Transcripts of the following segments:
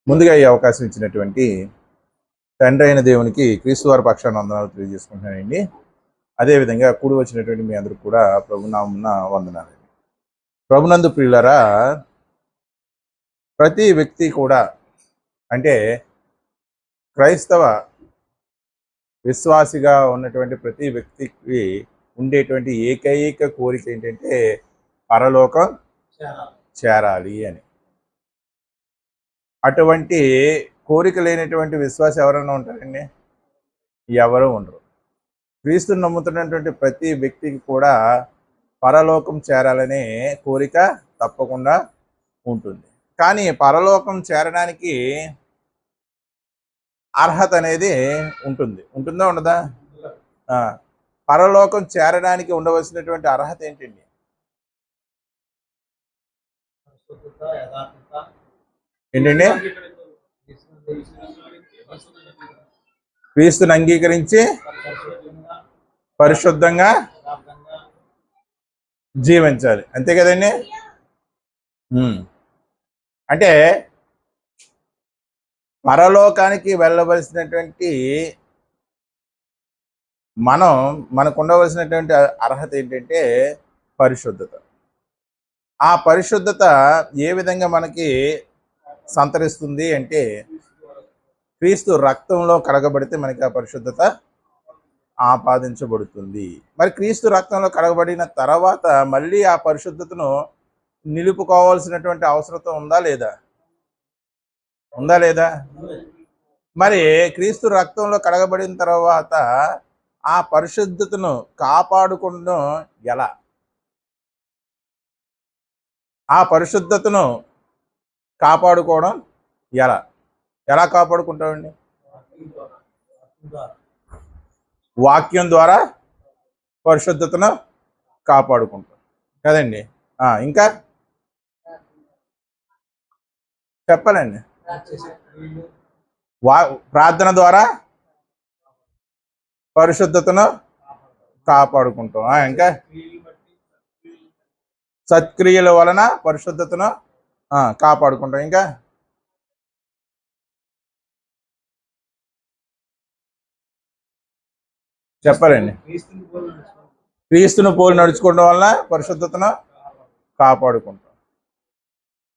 ముందుగా ఈ అవకాశం ఇచ్చినటువంటి తండ్రి అయిన దేవునికి క్రీస్తు వారి పక్షాన వందనాలు తెలియజేసుకుంటున్నానండి. అదేవిధంగా కూడి వచ్చినటువంటి మీ అందరూ కూడా ప్రభునామున వందనాలండి. ప్రభునందు ప్రియులరా, ప్రతి వ్యక్తి కూడా అంటే క్రైస్తవ విశ్వాసిగా ఉన్నటువంటి ప్రతి వ్యక్తికి ఉండేటువంటి ఏకైక కోరిక ఏంటంటే పరలోకం చేరాలి అని. అటువంటి కోరిక లేనటువంటి విశ్వాసం ఎవరైనా ఉంటారండి? ఎవరు ఉండరు. క్రీస్తుని నమ్ముతున్నటువంటి ప్రతి వ్యక్తికి కూడా పరలోకం చేరాలనే కోరిక తప్పకుండా ఉంటుంది. కానీ పరలోకం చేరడానికి అర్హత అనేది ఉంటుంది. ఉంటుందా ఉండదా? పరలోకం చేరడానికి ఉండవలసినటువంటి అర్హత ఏంటండి? ఏంటండి? క్రీస్తుని అంగీకరించి పరిశుద్ధంగా జీవించాలి, అంతే కదండి. అంటే పరలోకానికి వెళ్ళవలసినటువంటి మనకు ఉండవలసినటువంటి అర్హత ఏంటంటే పరిశుద్ధత. ఆ పరిశుద్ధత ఏ విధంగా మనకి సంతరిస్తుంది అంటే క్రీస్తు రక్తంలో కడగబడితే మనకి ఆ పరిశుద్ధత ఆపాదించబడుతుంది. మరి క్రీస్తు రక్తంలో కడగబడిన తర్వాత మళ్ళీ ఆ పరిశుద్ధతను నిలుపుకోవాల్సినటువంటి అవసరం ఉందా లేదా? ఉందా లేదా? మరి క్రీస్తు రక్తంలో కడగబడిన తర్వాత ఆ పరిశుద్ధతను కాపాడుకోవడం ఎలా? ఆ పరిశుద్ధతను కాపాడుకోవడం ఎలా? ఎలా కాపాడుకుంటామండి? వాక్యం ద్వారా పరిశుద్ధతను కాపాడుకుంటాం కదండి. ఇంకా చెప్పాలండి. ప్రార్థన ద్వారా పరిశుద్ధతను కాపాడుకుంటాం. ఇంకా సత్క్రియల వలన పరిశుద్ధతను కాపాడుకుంటాం. ఇంకా చెప్పాలండి. క్రీస్తును పోలి నడుచుకోవడం వలన పరిశుద్ధతను కాపాడుకుంటాం.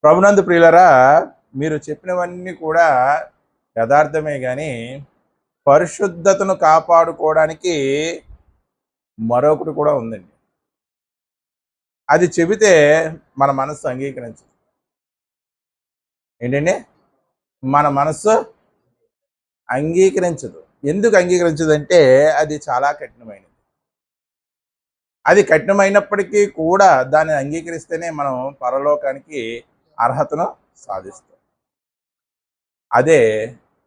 ప్రభునందు ప్రియులరా, మీరు చెప్పినవన్నీ కూడా యథార్థమే, కానీ పరిశుద్ధతను కాపాడుకోవడానికి మరొకటి కూడా ఉందండి. అది చెబితే మన మనస్సు అంగీకరించదు. ఏంటండి? మన మనస్సు అంగీకరించదు. ఎందుకు అంగీకరించదు అంటే అది చాలా కఠినమైనది. అది కఠినమైనప్పటికీ కూడా దాన్ని అంగీకరిస్తేనే మనం పరలోకానికి అర్హతను సాధిస్తాం. అదే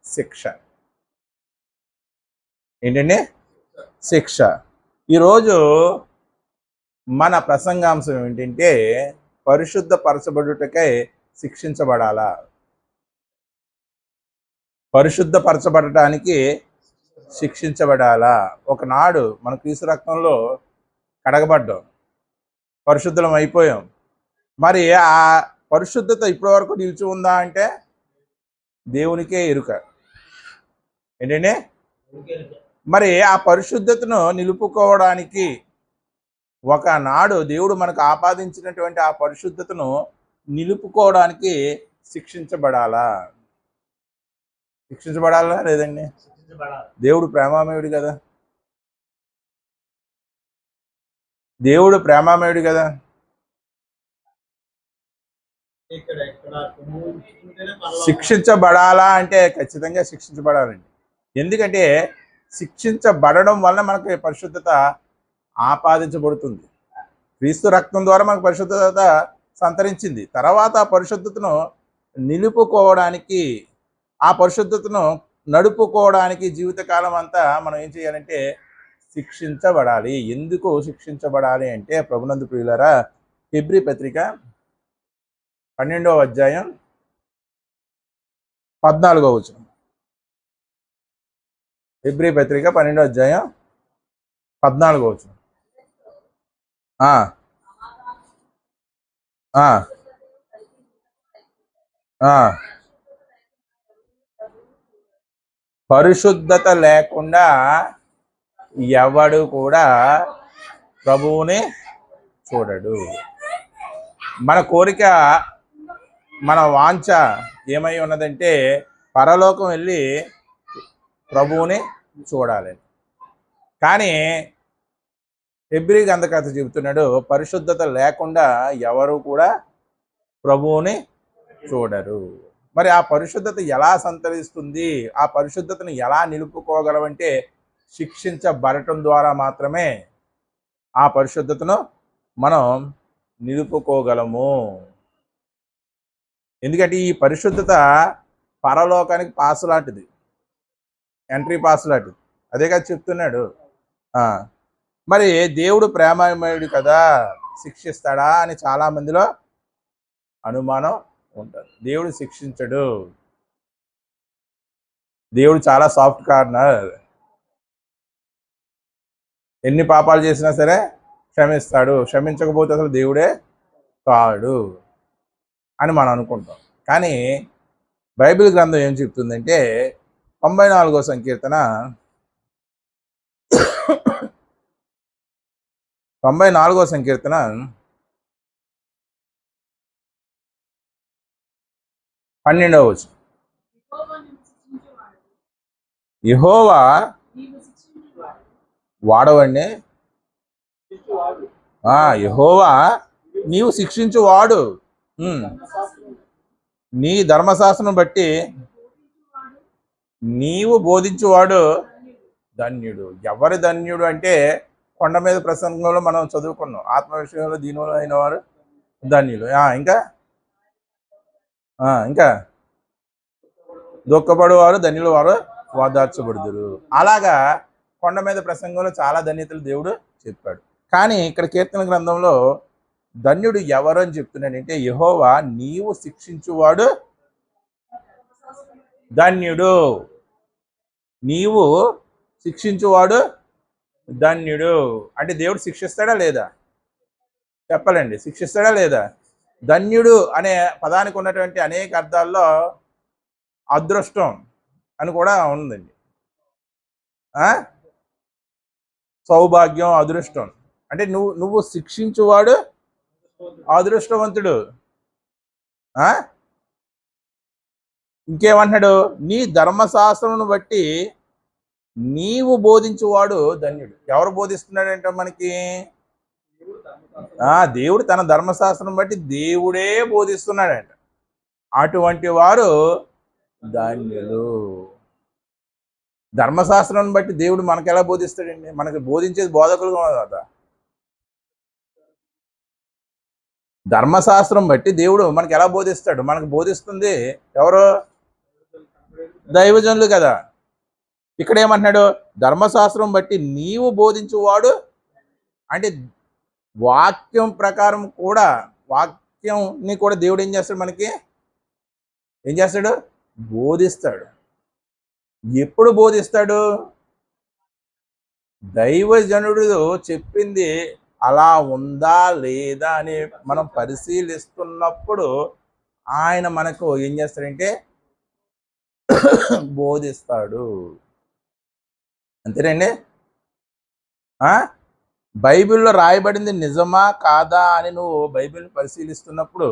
శిక్ష. ఏంటండి? శిక్ష. ఈరోజు మన ప్రసంగాంశం ఏంటంటే పరిశుద్ధ పరచబడుటకై శిక్షించబడాలా? పరిశుద్ధపరచబడటానికి శిక్షించబడాలా? ఒకనాడు మన క్రీస్తు రక్తంలో కడగబడ్డాం, పరిశుద్ధం అయిపోయాం. మరి ఆ పరిశుద్ధత ఇప్పటి వరకు నిలిచి ఉందా అంటే దేవునికే ఎరుక. ఏంటంటే మరి ఆ పరిశుద్ధతను నిలుపుకోవడానికి ఒకనాడు దేవుడు మనకు ఆపాదించినటువంటి ఆ పరిశుద్ధతను నిలుపుకోవడానికి శిక్షించబడాలా? శిక్షించబడాలా లేదండి? దేవుడు ప్రేమామయుడు కదా. దేవుడు ప్రేమామయుడు కదా. శిక్షించబడాలా అంటే ఖచ్చితంగా శిక్షించబడాలండి. ఎందుకంటే శిక్షించబడడం వల్ల మనకు పరిశుద్ధత ఆపాదించబడుతుంది. క్రీస్తు రక్తం ద్వారా మనకు పరిశుద్ధత సంతరించింది. తర్వాత ఆ పరిశుద్ధతను నిలుపుకోవడానికి, ఆ పరిశుద్ధతను నడుపుకోవడానికి జీవితకాలం అంతా మనం ఏం చేయాలంటే శిక్షించబడాలి. ఎందుకు శిక్షించబడాలి అంటే ప్రభునందు ప్రియులారా, హెబ్రీ పత్రిక 12వ అధ్యాయం 14వ వచనం. హెబ్రీ పత్రిక 12వ అధ్యాయం 14వ వచనం. పరిశుద్ధత లేకుండా ఎవడు కూడా ప్రభువుని చూడడు. మన కోరిక, మన వాంఛ ఏమై ఉన్నదంటే పరలోకం వెళ్ళి ప్రభువుని చూడాలి. కానీ హెబ్రీ గ్రంథకర్త చెబుతున్నాడు, పరిశుద్ధత లేకుండా ఎవరు కూడా ప్రభువుని చూడరు. మరి ఆ పరిశుద్ధత ఎలా సంతరిస్తుంది, ఆ పరిశుద్ధతను ఎలా నిలుపుకోగలమంటే శిక్షించబడటం ద్వారా మాత్రమే ఆ పరిశుద్ధతను మనం నిలుపుకోగలము. ఎందుకంటే ఈ పరిశుద్ధత పరలోకానికి పాస్ లాంటిది, ఎంట్రీ పాస్ లాంటిది. అదే కదా చెప్తున్నాడు. మరి దేవుడు ప్రేమమయుడు కదా, శిక్షిస్తాడా అని చాలా మందిలో అనుమానం ఉంటుంది. దేవుడు శిక్షించడు. దేవుడు చాలా సాఫ్ట్ కార్నర్. ఎన్ని పాపాలు చేసినా సరే క్షమిస్తాడు. క్షమించకపోతే అసలు దేవుడే కాడు అని మనం అనుకుంటాం. కానీ బైబిల్ గ్రంథం ఏం చెప్తుందంటే 94వ సంకీర్తన 94వ సంకీర్తన 12వ వచనం, యెహోవా వాడవండి, యెహోవా నీవు శిక్షించువాడు, నీ ధర్మశాస్త్రం బట్టి నీవు బోధించువాడు ధన్యుడు. ఎవరి ధన్యుడు అంటే కొండ మీద ప్రసంగంలో మనం చదువుకున్నాం, ఆత్మ విషయంలో దీనులు అయిన వారు ధన్యులు. ఇంకా ఇంకా దుఃఖపడేవారు ధన్యులు, వారు ఓదార్చబడుదురు. అలాగా కొండ మీద ప్రసంగంలో చాలా ధన్యతలు దేవుడు చెప్పాడు. కానీ ఇక్కడ కీర్తన గ్రంథంలో ధన్యుడు ఎవరు అని చెప్తున్నాడంటే యెహోవా నీవు శిక్షించువాడు ధన్యుడు, నీవు శిక్షించువాడు ధన్యుడు. అంటే దేవుడు శిక్షిస్తాడా లేదా చెప్పాలండి, శిక్షిస్తాడా లేదా? ధన్యుడు అనే పదానికి ఉన్నటువంటి అనేక అర్థాల్లో అదృష్టం అని కూడా ఉందండి. సౌభాగ్యం, అదృష్టం అంటే నువ్వు శిక్షించువాడు అదృష్టవంతుడు. ఇంకేమంటున్నాడు, నీ ధర్మశాస్త్రమును బట్టి నీవు బోధించువాడు ధన్యుడు. ఎవరు బోధిస్తున్నాడంటే మనకి దేవుడు తన ధర్మశాస్త్రం బట్టి దేవుడే బోధిస్తున్నాడంట. అటువంటి వారు ధన్యులు. ధర్మశాస్త్రం బట్టి దేవుడు మనకు ఎలా బోధిస్తాడండి? మనకి బోధించేది బోధకులు కదా. ధర్మశాస్త్రం బట్టి దేవుడు మనకి ఎలా బోధిస్తాడు? మనకు బోధిస్తుంది ఎవరు? దైవజనులు కదా. ఇక్కడ ఏమంటున్నాడు, ధర్మశాస్త్రం బట్టి నీవు బోధించువాడు అంటే వాక్యం ప్రకారం కూడా, వాక్యంని కూడా దేవుడు ఏం చేస్తాడు? మనకి ఏం చేస్తాడు? బోధిస్తాడు. ఎప్పుడు బోధిస్తాడు? దైవజనుడు చెప్పింది అలా ఉందా లేదా అని మనం పరిశీలిస్తున్నప్పుడు ఆయన మనకు ఏం చేస్తాడంటే బోధిస్తాడు. అంతేనండి. బైబిల్లో రాయబడింది నిజమా కాదా అని నువ్వు బైబిల్ని పరిశీలిస్తున్నప్పుడు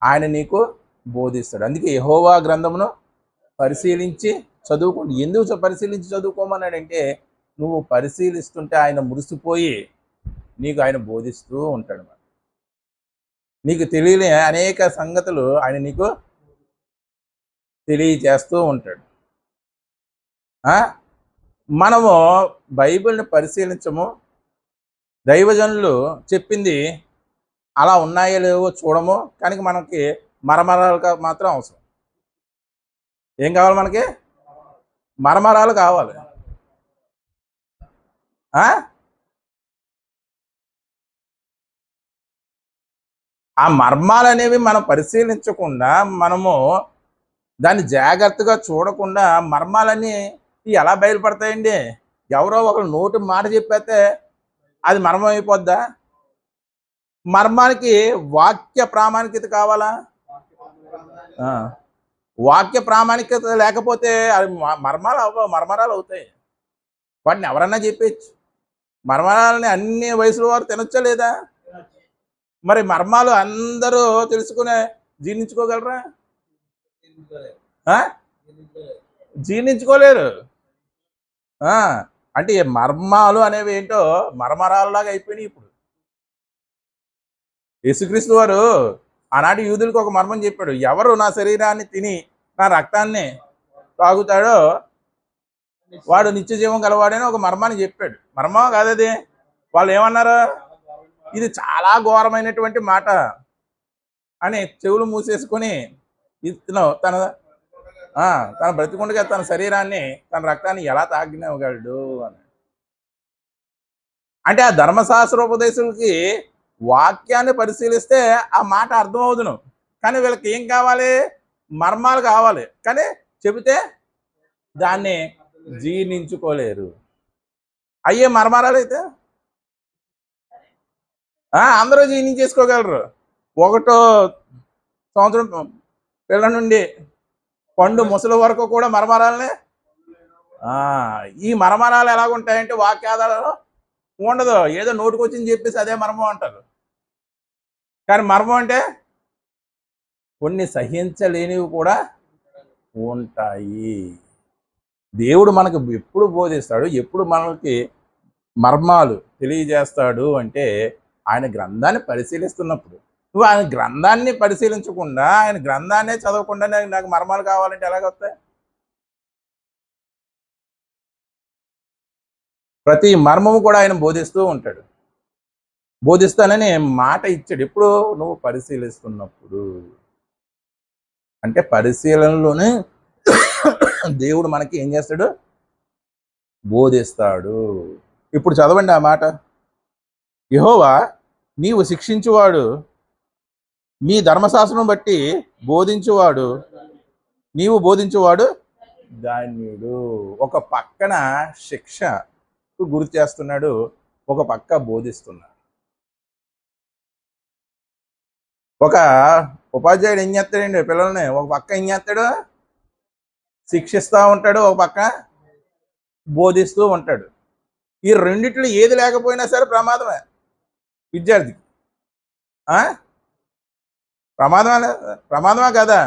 ఆయన నీకు బోధిస్తాడు. అందుకే యెహోవా గ్రంథమును పరిశీలించి చదువుకోండి. ఎందుకు పరిశీలించి చదువుకోమన్నాడంటే నువ్వు పరిశీలిస్తుంటే ఆయన మురిసిపోయి నీకు ఆయన బోధిస్తూ ఉంటాడు. నీకు తెలియని అనేక సంగతులు ఆయన నీకు తెలియజేస్తూ ఉంటాడు. మనము బైబిల్ని పరిశీలించము, దైవజనులు చెప్పింది అలా ఉన్నాయో లేవో చూడము. కనుక మనకి మరమరాలు మాత్రం అవసరం. ఏం కావాలి మనకి? మరమరాలు కావాలి. ఆ మర్మాలు అనేవి మనం పరిశీలించకుండా, మనము దాన్ని జాగ్రత్తగా చూడకుండా మర్మాలన్నీ ఎలా బయలుపడతాయండి? ఎవరో ఒకరు నోటి మాట చెప్పేస్తే అది మర్మం అయిపోద్దా? మర్మానికి వాక్య ప్రామాణికత కావాలా? వాక్య ప్రామాణికత లేకపోతే అవి మర్మరాలు అవుతాయి. వాటిని ఎవరన్నా చెప్పేయచ్చు. మర్మరాలని అన్ని వయసుల వారు తినొచ్చా లేదా? మరి మర్మాలు అందరూ తెలుసుకునే జీర్ణించుకోగలరా? జీర్ణించుకోలేరు. అంటే మర్మాలు అనేవి ఏంటో మరమరాల్లాగా అయిపోయినాయి ఇప్పుడు. యేసుక్రీస్తు వారు ఆనాటి యూదులకు ఒక మర్మం చెప్పాడు. ఎవరు నా శరీరాన్ని తిని నా రక్తాన్ని తాగుతాడో వాడు నిత్య జీవం గలవాడని ఒక మర్మాన్ని చెప్పాడు. మర్మం కాదది. వాళ్ళు ఏమన్నారు? ఇది చాలా ఘోరమైనటువంటి మాట అని చెవులు మూసేసుకొని ఇతను తన బ్రతికుండగా తన శరీరాన్ని తన రక్తాన్ని ఎలా తాగినవగలడు అని. అంటే ఆ ధర్మశాస్త్రోపదేశులకి వాక్యాన్ని పరిశీలిస్తే ఆ మాట అర్థమవుదును. కానీ వీళ్ళకి ఏం కావాలి? మర్మాలు కావాలి. కానీ చెబితే దాన్ని జీర్ణించుకోలేరు. అయ్యే మర్మారాలు అయితే అందరూ జీర్ణించేసుకోగలరు. 1వ సంవత్సరం పిల్ల నుండి పండు ముసలి వరకు కూడా మరమరాలనే. ఈ మరమరాలు ఎలాగుంటాయంటే వాక్యాధారాలు ఉండదు. ఏదో నోటికొచ్చింది చెప్పేసి అదే మర్మం అంటారు. కానీ మర్మం అంటే కొన్ని సహించలేనివి కూడా ఉంటాయి. దేవుడు మనకు ఎప్పుడు బోధిస్తాడు, ఎప్పుడు మనకి మర్మాలు తెలియజేస్తాడు అంటే ఆయన గ్రంథాన్ని పరిశీలిస్తున్నప్పుడు. నువ్వు ఆయన గ్రంథాన్ని పరిశీలించకుండా ఆయన గ్రంథాన్నే చదవకుండా నాకు మర్మాలు కావాలంటే ఎలాగొస్తాయి? ప్రతి మర్మము కూడా ఆయన బోధిస్తూ ఉంటాడు. బోధిస్తానని మాట ఇచ్చాడు. ఎప్పుడు? నువ్వు పరిశీలిస్తున్నప్పుడు. అంటే పరిశీలనలోనే దేవుడు మనకి ఏం చేస్తాడు? బోధిస్తాడు. ఇప్పుడు చదవండి ఆ మాట. యెహోవా నీవు శిక్షించువాడు, నీ ధర్మశాస్త్రం బట్టి నీవు బోధించువాడు ధన్యుడు. ఒక పక్కన శిక్ష గురి చేస్తున్నాడు, ఒక పక్క బోధిస్తున్నాడు. ఒక ఉపాధ్యాయుడు ఏం చేస్తాడండి పిల్లల్ని? ఒక పక్క ఏం చేస్తాడు? శిక్షిస్తూ ఉంటాడు, ఒక పక్క బోధిస్తూ ఉంటాడు. ఈ రెండిట్లో ఏది లేకపోయినా సరే ప్రమాదమే విద్యార్థికి. ప్రమాదమే కదా.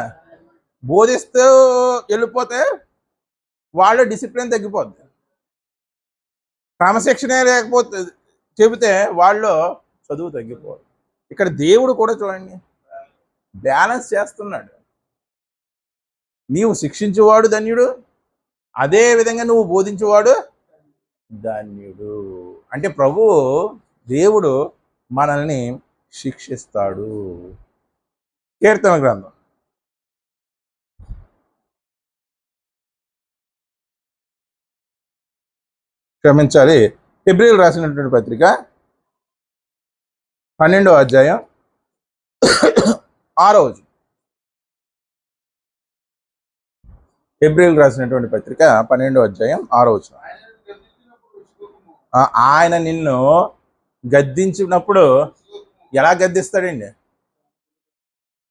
బోధిస్తూ వెళ్ళిపోతే వాళ్ళు డిసిప్లిన్ తగ్గిపోద్ది. క్రమశిక్షణే లేకపోతే చెబితే వాళ్ళు చదువు తగ్గిపోదు. ఇక్కడ దేవుడు కూడా చూడండి బ్యాలెన్స్ చేస్తున్నాడు. నీవు శిక్షించేవాడు ధన్యుడు, అదే విధంగా నువ్వు బోధించేవాడు ధన్యుడు. అంటే ప్రభువు దేవుడు మనల్ని శిక్షిస్తాడు. కీర్తన గ్రంథం క్షమించాలి హెబ్రీయులు రాసినటువంటి పత్రిక 12వ అధ్యాయం 6వ వచనం. హెబ్రీయులు రాసినటువంటి పత్రిక 12వ అధ్యాయం 6వ వచనం. ఆయన నిన్ను గద్దించినప్పుడు ఎలా గద్దిస్తాడండి?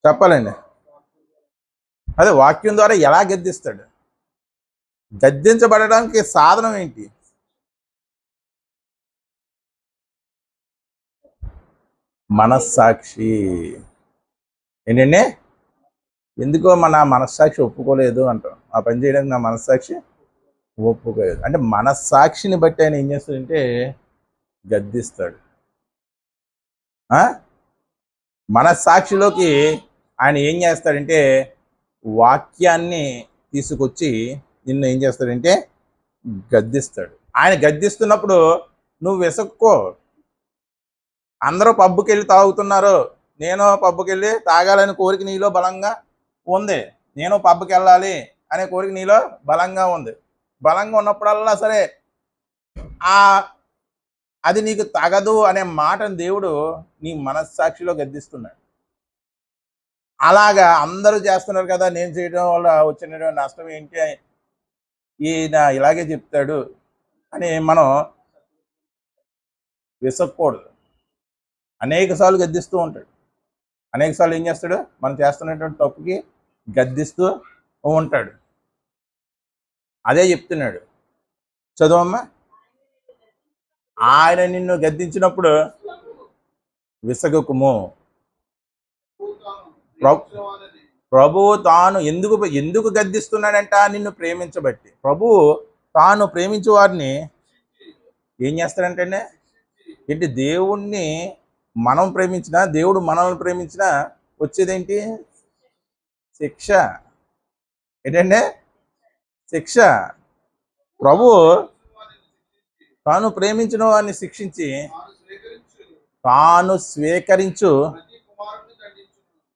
చెప్పాలండి. అదే వాక్యం ద్వారా ఎలా గద్దిస్తాడు? గద్దించబడడానికి సాధనం ఏంటి? మనస్సాక్షి. ఏంటండి? ఎందుకో మన మనస్సాక్షి ఒప్పుకోలేదు అంటాం. ఆ పని చేయడానికి నా మనస్సాక్షి ఒప్పుకోలేదు అంటే మనస్సాక్షిని బట్టి ఆయన ఏం చేస్తాడంటే గద్దిస్తాడు. మనస్సాక్షిలోకి ఆయన ఏం చేస్తాడంటే వాక్యాన్ని తీసుకొచ్చి నిన్ను ఏం చేస్తాడంటే గద్దిస్తాడు. ఆయన గద్దిస్తున్నప్పుడు నువ్వు విసుక్కో. అందరూ పబ్బుకి వెళ్ళి తాగుతున్నారు, నేను పబ్బుకి వెళ్ళి తాగాలని కోరిక నీలో బలంగా ఉంది, నేను పబ్బుకి వెళ్ళాలి అనే కోరిక నీలో బలంగా ఉంది. బలంగా ఉన్నప్పుడల్లా సరే అది నీకు తగదు అనే మాటను దేవుడు నీ మనస్సాక్షిలో గద్దిస్తున్నాడు. అలాగా అందరూ చేస్తున్నారు కదా, నేను చేయడం వల్ల వచ్చిన నష్టం ఏంటి, ఈయన ఇలాగే చెప్తాడు అని మనం విసక్కూడదు. అనేక సార్లు గద్దిస్తూ ఉంటాడు. అనేక సార్లు ఏం చేస్తాడు? మనం చేస్తున్నటువంటి తప్పుకి గద్దిస్తూ ఉంటాడు. అదే చెప్తున్నాడు. చదువమ్మా. ఆయన నిన్ను గద్దించినప్పుడు విసగకుము. ప్రభువు తాను ఎందుకు గద్దిస్తున్నాడంట? నిన్ను ప్రేమించబట్టి. ప్రభువు తాను ప్రేమించే వారిని ఏం చేస్తాడంటే ఏంటి? దేవుణ్ణి మనం ప్రేమించినా, దేవుడు మనల్ని ప్రేమించినా వచ్చేదేంటి? శిక్ష. ఏంటంటే శిక్ష. ప్రభు తాను ప్రేమించిన వారిని శిక్షించి తాను స్వీకరించు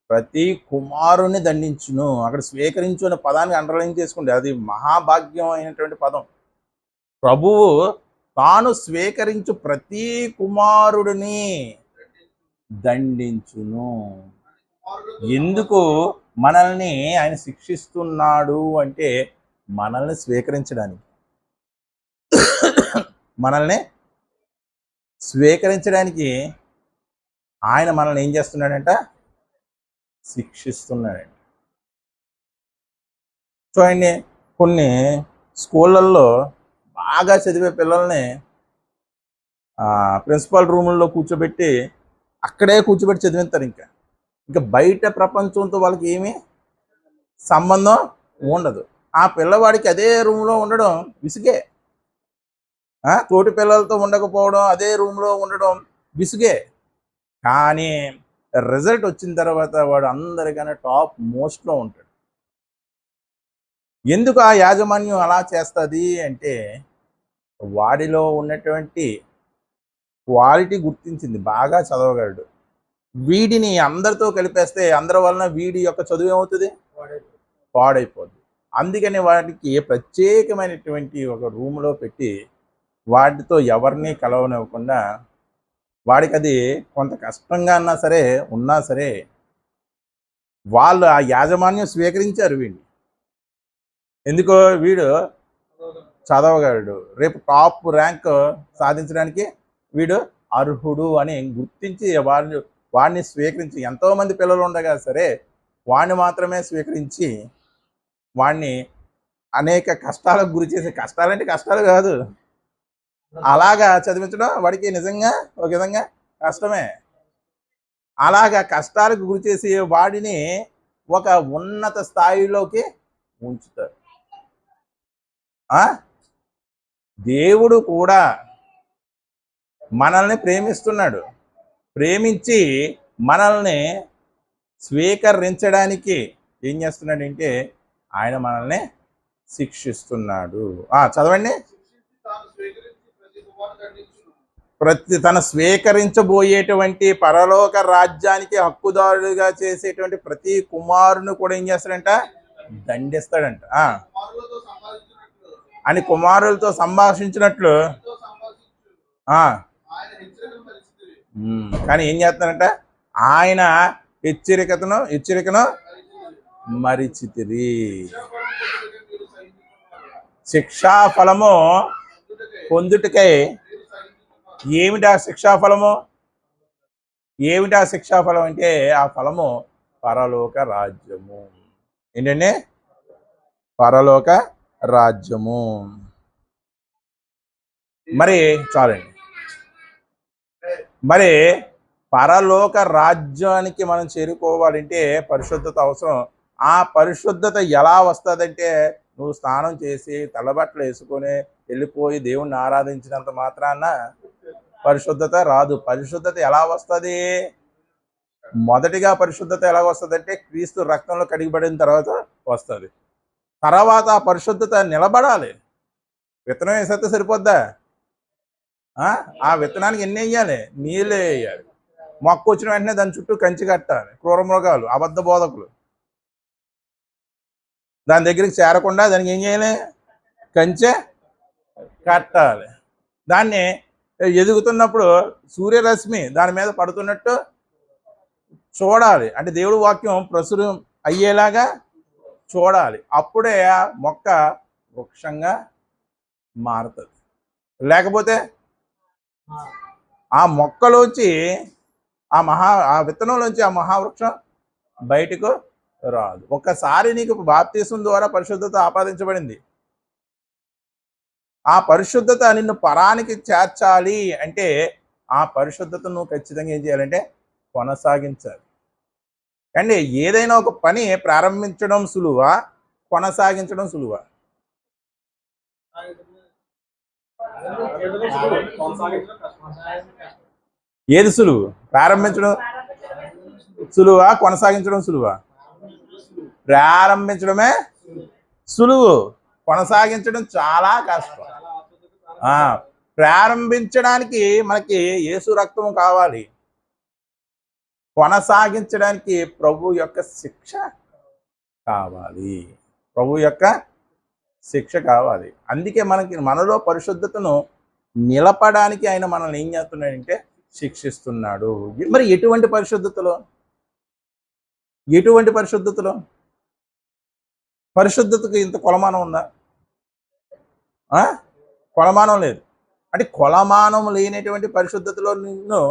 ప్రతి కుమారుని దండించును. అక్కడ స్వీకరించు అనే పదాన్ని అండర్లైన్ చేసుకోండి. అది మహాభాగ్యం అయినటువంటి పదం. ప్రభువు తాను స్వీకరించు ప్రతి కుమారుడిని దండించును. ఎందుకు మనల్ని ఆయన శిక్షిస్తున్నాడు అంటే మనల్ని స్వీకరించడానికి. మనల్ని స్వీకరించడానికి ఆయన మనల్ని ఏం చేస్తున్నాడంట? శిక్షిస్తున్నాడంట. చూడండి, కొన్ని స్కూళ్ళల్లో బాగా చదివే పిల్లల్ని ప్రిన్సిపల్ రూముల్లో కూర్చోబెట్టి అక్కడే కూర్చోబెట్టి చదివిస్తారు. ఇంకా బయట ప్రపంచంతో వాళ్ళకి ఏమీ సంబంధం ఉండదు. ఆ పిల్లవాడికి అదే రూమ్లో ఉండడం విసుగే. తోటి పిల్లలతో ఉండకపోవడం, అదే రూమ్లో ఉండడం విసుగే. కానీ రిజల్ట్ వచ్చిన తర్వాత వాడు అందరికన్నా టాప్ మోస్ట్లో ఉంటాడు. ఎందుకు ఆ యాజమాన్యం అలా చేస్తుంది అంటే వాడిలో ఉన్నటువంటి క్వాలిటీ గుర్తించింది. బాగా చదవగలడు. వీడిని అందరితో కలిపేస్తే అందరి వలన వీడి యొక్క చదువు ఏమవుతుంది? పాడైపోద్ది. అందుకని వాడికి ప్రత్యేకమైనటువంటి ఒక రూమ్లో పెట్టి వాటితో ఎవరిని కలవనివ్వకుండా, వాడికి అది కొంత కష్టంగా ఉన్నా సరే వాళ్ళు ఆ యాజమాన్యం స్వీకరించారు వీడిని. ఎందుకో వీడు చదవగలడు, రేపు టాప్ ర్యాంక్ సాధించడానికి వీడు అర్హుడు అని గుర్తించి వాడిని స్వీకరించి, ఎంతోమంది పిల్లలు ఉండగా సరే వాడిని మాత్రమే స్వీకరించి వాడిని అనేక కష్టాలకు గురి చేసే, కష్టాలంటే కష్టాలు కాదు, అలాగా చదివించడం వాడికి నిజంగా ఒక విధంగా కష్టమే. అలాగా కష్టాలకు గురి చేసి వాడిని ఒక ఉన్నత స్థాయిలోకి ఉంచుతారు. దేవుడు కూడా మనల్ని ప్రేమిస్తున్నాడు. ప్రేమించి మనల్ని స్వీకరించడానికి ఏం చేస్తున్నాడంటే ఆయన మనల్ని శిక్షిస్తున్నాడు. చదవండి. తన స్వీకరించబోయేటువంటి పరలోక రాజ్యానికి హక్కుదారుడిగా చేసేటువంటి ప్రతి కుమారుని కూడా ఏం చేస్తాడంట? దండిస్తాడంట. అని కుమారులతో సంభాషించినట్లు కానీ ఏం చేస్తాడంట? ఆయన హెచ్చరికను మరిచితిరి. శిక్షాఫలము పొందుటకై ఏమిటా శిక్షాఫలము? ఏమిటా శిక్షాఫలం అంటే ఆ ఫలము పరలోక రాజ్యము. ఏంటండి? పరలోక రాజ్యము. మరి చాలండి. మరి పరలోక రాజ్యానికి మనం చేరుకోవాలంటే పరిశుద్ధత అవసరం. ఆ పరిశుద్ధత ఎలా వస్తుందంటే నువ్వు స్నానం చేసి తెల్లబట్టలు వేసుకొని వెళ్ళిపోయి దేవుణ్ణి ఆరాధించినంత మాత్రాన పరిశుద్ధత రాదు. పరిశుద్ధత ఎలా వస్తుంది? మొదటిగా పరిశుద్ధత ఎలా వస్తుంది అంటే క్రీస్తు రక్తంలో కడిగిబడిన తర్వాత వస్తుంది. తర్వాత ఆ పరిశుద్ధత నిలబడాలి. విత్తనం వేసేస్తే సరిపోద్దా? ఆ విత్తనానికి ఎన్ని వేయాలి? నీళ్ళే వేయాలి. మొక్క వచ్చిన వెంటనే దాని చుట్టూ కంచి కట్టాలి. క్రూర మృగాలు, అబద్ధ బోధకులు దాని దగ్గరికి చేరకుండా దానికి ఏం చేయాలి? కంచె కట్టాలి. దాన్ని ఎదుగుతున్నప్పుడు సూర్యరశ్మి దాని మీద పడుతున్నట్టు చూడాలి. అంటే దేవుడి వాక్యం ప్రచురం అయ్యేలాగా చూడాలి. అప్పుడే ఆ మొక్క వృక్షంగా మారుతుంది. లేకపోతే ఆ మొక్కలోంచి ఆ విత్తనంలోంచి ఆ మహావృక్షం బయటకు రాదు. ఒకసారి నీకు బాప్తీసం ద్వారా పరిశుద్ధత ఆపాదించబడింది. ఆ పరిశుద్ధత నిన్ను పరానికి చేర్చాలి అంటే ఆ పరిశుద్ధతను నువ్వు ఖచ్చితంగా ఏం చేయాలంటే కొనసాగించాలి. అండి ఏదైనా ఒక పని ప్రారంభించడం సులువా, కొనసాగించడం సులువా? ఏది సులువు? ప్రారంభించడం సులువా, కొనసాగించడం సులువా? ప్రారంభించడమే సులువు, కొనసాగించడం చాలా కష్టం. ప్రారంభించడానికి మనకి యేసు రక్తం కావాలి, కొనసాగించడానికి ప్రభు యొక్క శిక్ష కావాలి. ప్రభు యొక్క శిక్ష కావాలి. అందుకే మనలో పరిశుద్ధతను నిలపడానికి ఆయన మనల్ని ఏం చేస్తున్నాడంటే శిక్షిస్తున్నాడు. మరి ఎటువంటి పరిశుద్ధతలో? పరిశుద్ధతకు ఇంత కొలమానం ఉందా? కొలమానం లేదు. అంటే కొలమానం లేనటువంటి పరిశుద్ధతలో నిన్ను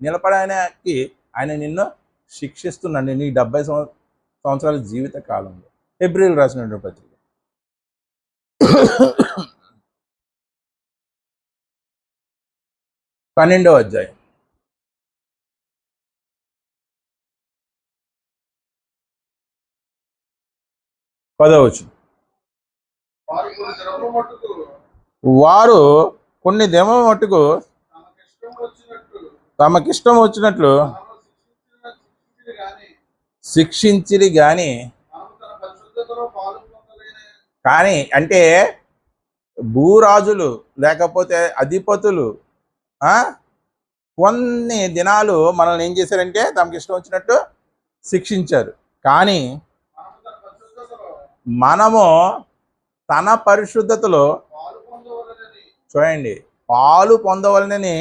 నిలపడానికి ఆయన నిన్ను శిక్షిస్తున్నాడు నీ 70 సంవత్సరాల జీవిత కాలంలో. హెబ్రీయులకు రాసినటువంటి పత్రిక 12వ అధ్యాయం 10వ వచనం. వారు కొన్ని దినముల మట్టుకు తమకిష్టం వచ్చినట్లు శిక్షించిరి గాని అంటే భూరాజులు లేకపోతే అధిపతులు కొన్ని దినాలు మనల్ని ఏం చేశారంటే తమకి ఇష్టం వచ్చినట్టు శిక్షించారు. కానీ మనము తన పరిశుద్ధతలో చూడండి పాలు పొందవలనని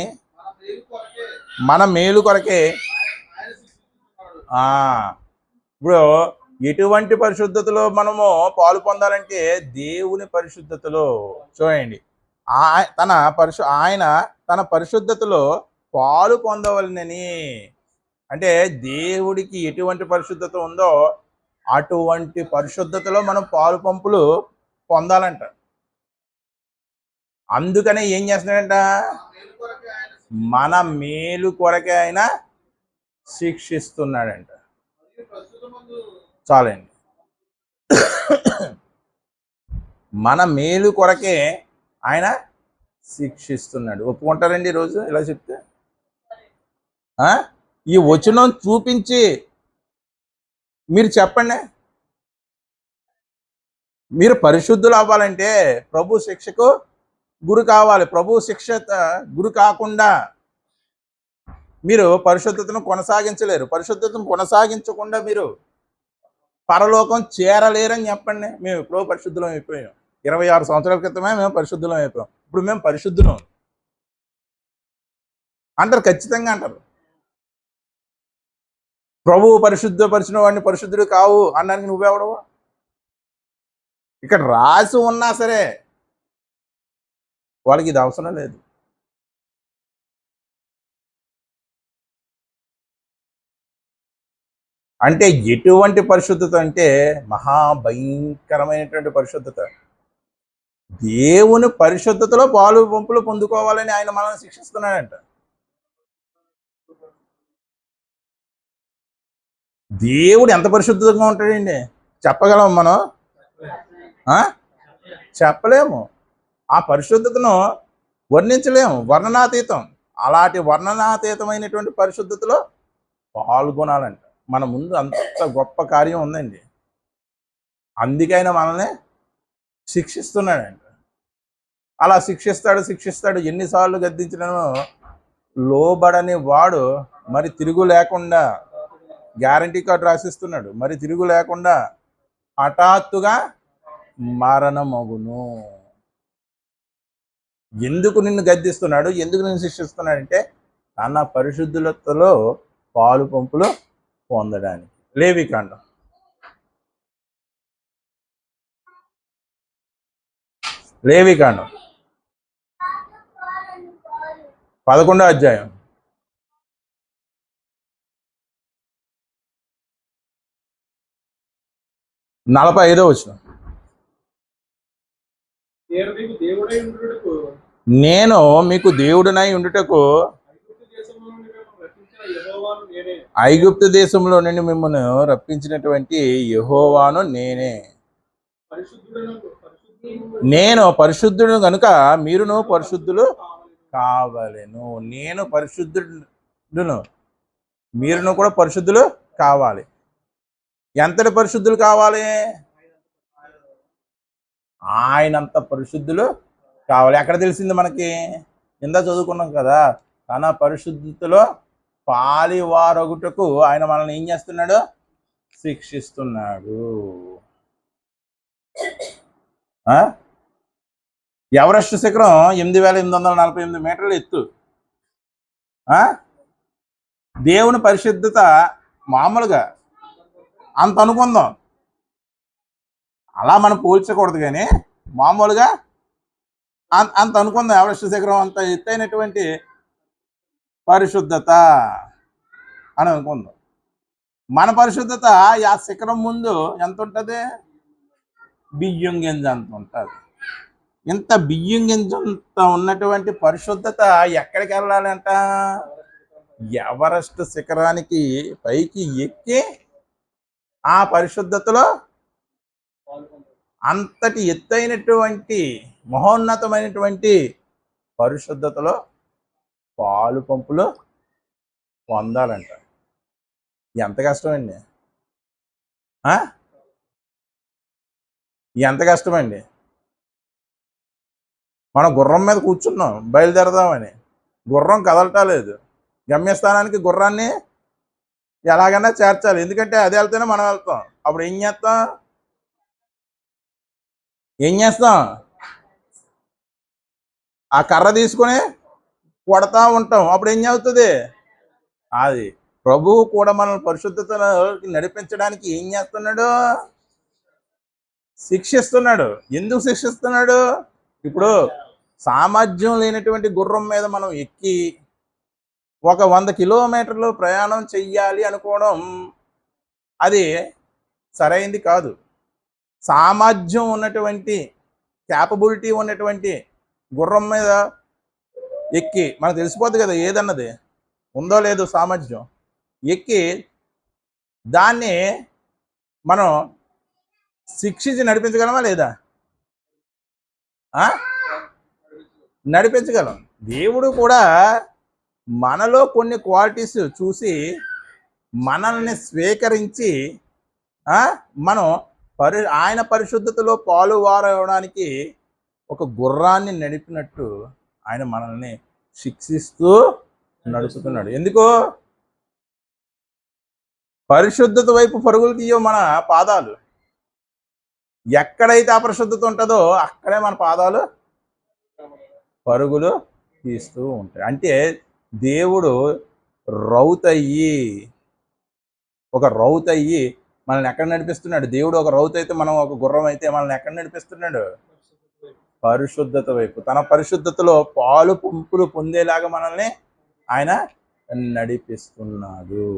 మన మేలు కొరకే. ఇప్పుడు ఎటువంటి పరిశుద్ధతలో మనము పాలు పొందాలంటే దేవుని పరిశుద్ధతలో. చూడండి ఆయన తన పరిశుద్ధతలో పాలు పొందవలనని, అంటే దేవుడికి ఎటువంటి పరిశుద్ధత ఉందో అటువంటి పరిశుద్ధతలో మనం పాలు పంపులు పొందాలంట. అందుకనే ఏం చేస్తున్నాడంట? మన మేలు కొరకే ఆయన శిక్షిస్తున్నాడంట. చాలండి, మన మేలు కొరకే ఆయన శిక్షిస్తున్నాడు. ఒప్పుకుంటారండి ఈరోజు ఇలా చెప్తే? ఈ వచనం చూపించి మీరు చెప్పండి. మీరు పరిశుద్ధులు అవ్వాలంటే ప్రభు శిక్షకు గురి కావాలి. ప్రభు శిక్ష గురి కాకుండా మీరు పరిశుద్ధతను కొనసాగించలేరు. పరిశుద్ధతను కొనసాగించకుండా మీరు పరలోకం చేరలేరని చెప్పండి. మేము ఎప్పుడో పరిశుద్ధులం అయిపోయాం. 26 సంవత్సరాల క్రితమే మేము పరిశుద్ధులం అయిపోయాం. ఇప్పుడు మేము పరిశుద్ధులం అంటారు, ఖచ్చితంగా అంటారు. ప్రభువు పరిశుద్ధపరిచిన వాడిని పరిశుద్ధుడు కావు అనడానికి నువ్వెవడవు? ఇక్కడ రాసి ఉన్నా సరే వాళ్ళకి ఇది అవసరం లేదు. అంటే ఎటువంటి పరిశుద్ధత అంటే మహాభయంకరమైనటువంటి పరిశుద్ధత. దేవుని పరిశుద్ధతలో పాలు పంపులు పొందుకోవాలని ఆయన మనల్ని శిక్షిస్తున్నాడంట. దేవుడు ఎంత పరిశుద్ధంగా ఉంటాడండి చెప్పగలం మనం? చెప్పలేము. ఆ పరిశుద్ధతను వర్ణించలేము, వర్ణనాతీతం. అలాంటి వర్ణనాతీతమైనటువంటి పరిశుద్ధతలో పాల్గొనాలంట. మన ముందు అంత గొప్ప కార్యం ఉందండి. అందుకైనా మనల్ని శిక్షిస్తున్నాడంట. అలా శిక్షిస్తాడు. ఎన్నిసార్లు గద్దించినను లోబడని వాడు మరి తిరుగు లేకుండా, గ్యారంటీ కార్డు రాసిస్తున్నాడు, మరి తిరుగు లేకుండా హఠాత్తుగా మరణమగును. ఎందుకు నిన్ను గద్దిస్తున్నాడు, ఎందుకు నిన్ను శిక్షిస్తున్నాడంటే తన పరిశుద్ధులతో పాలు పంపులు పొందడానికి. లేవికాండం 11వ అధ్యాయం 45వ వచనం. నేను మీకు దేవుడనై ఉండుటకు ఐగుప్తు దేశంలో నుండి మిమ్మల్ని రప్పించినటువంటి యెహోవాను నేనే. నేను పరిశుద్ధుడు కనుక మీరును పరిశుద్ధులు కావాలను. నేను పరిశుద్ధుడును, మీరును కూడా పరిశుద్ధులు కావాలి. ఎంతటి పరిశుద్ధులు కావాలి? ఆయనంత పరిశుద్ధులు కావాలి. ఎక్కడ తెలిసింది మనకి? కింద చదువుకున్నాం కదా, తన పరిశుద్ధతలో పాలివారొగుటకు ఆయన మనల్ని ఏం చేస్తున్నాడు? శిక్షిస్తున్నాడు. ఎవరెస్ట్ శిఖరం 8848 మీటర్ల ఎత్తు. దేవుని పరిశుద్ధత మామూలుగా అంత అనుకుందాం, అలా మనం పోల్చకూడదు, కానీ మామూలుగా అంత అనుకుందాం. ఎవరెస్ట్ శిఖరం అంత ఎత్తైనటువంటి పరిశుద్ధత అని అనుకుందాం. మన పరిశుద్ధత ఆ శిఖరం ముందు ఎంత ఉంటుంది? బియ్యం గింజ అంత ఉంటుంది. ఇంత బియ్యం గింజ అంత ఉన్నటువంటి పరిశుద్ధత ఎక్కడికి వెళ్ళాలంట? ఎవరెస్ట్ శిఖరానికి పైకి ఎక్కి ఆ పరిశుద్ధతలో అంతటి ఎత్తైనటువంటి మహోన్నతమైనటువంటి పరిశుద్ధతలో పాలు పంపులు పొందాలంట. ఎంత కష్టమండి! ఎంత కష్టమండి! మనం గుర్రం మీద కూర్చున్నాం బయలుదేరదామని, గుర్రం కదలటలేదు. గమ్యస్థానానికి గుర్రాన్ని ఎలాగైనా చేర్చాలి, ఎందుకంటే అది వెళ్తేనే మనం వెళ్తాం. అప్పుడు ఏం చేస్తాం? ఆ కర్ర తీసుకొని కొడతా ఉంటాం. అప్పుడు ఏం అవుతుంది? అది ప్రభువు కూడా మనల్ని పరిశుద్ధతలో నడిపించడానికి ఏం చేస్తున్నాడు? శిక్షిస్తున్నాడు. ఎందుకు శిక్షిస్తున్నాడు? ఇప్పుడు సామర్థ్యం లేనటువంటి గుర్రం మీద మనం ఎక్కి ఒక 100 కిలోమీటర్లు ప్రయాణం చెయ్యాలి అనుకోవడం అది సరైంది కాదు. సామర్థ్యం ఉన్నటువంటి, క్యాపబిలిటీ ఉన్నటువంటి గుర్రం మీద ఎక్కి మనకు తెలిసిపోద్ది కదా ఏదన్నది ఉందో లేదో సామర్థ్యం. ఎక్కి దాన్ని మనం శిక్షించి నడిపించగలమా లేదా? నడిపించగలం. దేవుడు కూడా మనలో కొన్ని క్వాలిటీస్ చూసి మనల్ని స్వీకరించి మనం ఆయన పరిశుద్ధతలో పాలువారవడానికి ఒక గుర్రాన్ని నడిపినట్టు ఆయన మనల్ని శిక్షిస్తూ నడుపుతున్నాడు. ఎందుకు? పరిశుద్ధత వైపు పరుగులు తీయవు మన పాదాలు. ఎక్కడైతే అపరిశుద్ధత ఉంటుందో అక్కడే మన పాదాలు పరుగులు తీస్తూ ఉంటాయి. అంటే దేవుడు ఒక రౌతయ్యి మనల్ని ఎక్కడ నడిపిస్తున్నాడు? దేవుడు ఒక రౌతు అయితే మనం ఒక గుర్రం అయితే మనల్ని ఎక్కడ నడిపిస్తున్నాడు? పరిశుద్ధత వైపు. తన పరిశుద్ధతలో పాలు పంపులు పొందేలాగా మనల్ని ఆయన నడిపిస్తున్నాడు.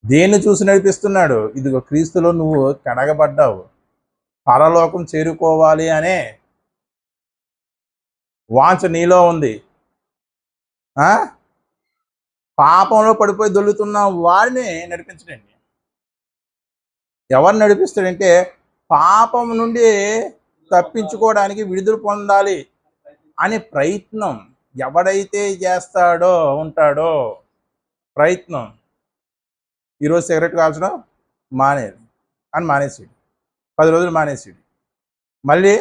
దేన్ని చూసి నడిపిస్తున్నాడు? ఇదిగో క్రీస్తులో నువ్వు కడగబడ్డావు, పరలోకం చేరుకోవాలి అనే వాంఛ నీలో ఉంది. పాపంలో పడిపోయి దొల్లుతున్న వారిని నడిపించడండి. ఎవరు నడిపిస్తాడంటే పాపం నుండి తప్పించుకోవడానికి, విడుదల పొందాలి అనే ప్రయత్నం ఎవడైతే ఉంటాడో ప్రయత్నం. ఈరోజు సిగరెట్ కాల్చడం మానేసాడు, 10 రోజులు మానేసాడు, మళ్ళీ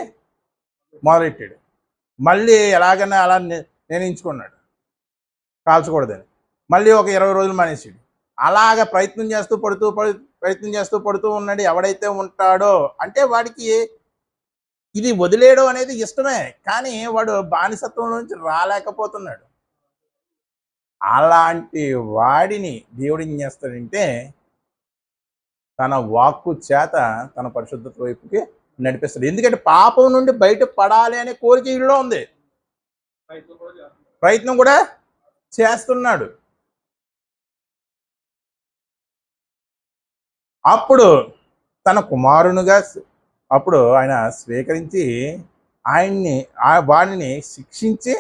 మొదలెట్టాడు, మళ్ళీ ఎలాగైనా అలా నిర్ణయించుకున్నాడు కాల్చకూడదని, మళ్ళీ ఒక 20 రోజులు మానేసాడు. అలాగ ప్రయత్నం చేస్తూ పడుతూ ఉన్నాడు. ఎవడైతే ఉంటాడో అంటే వాడికి ఇది వదిలేయడం అనేది ఇష్టమే, కానీ వాడు బానిసత్వం నుంచి రాలేకపోతున్నాడు. అలాంటి వాడిని దేవుడు ఏం చేస్తాడంటే తన వాక్కు చేత తన పరిశుద్ధత వైపుకి నడిపిస్తాడు. ఎందుకంటే పాపం నుండి బయట పడాలి అనే కోరిక వీళ్ళలో ఉంది, ప్రయత్నం కూడా చేస్తున్నాడు. అప్పుడు తన కుమారునిగా అప్పుడు ఆయన స్వీకరించి ఆయన్ని వాడిని శిక్షించి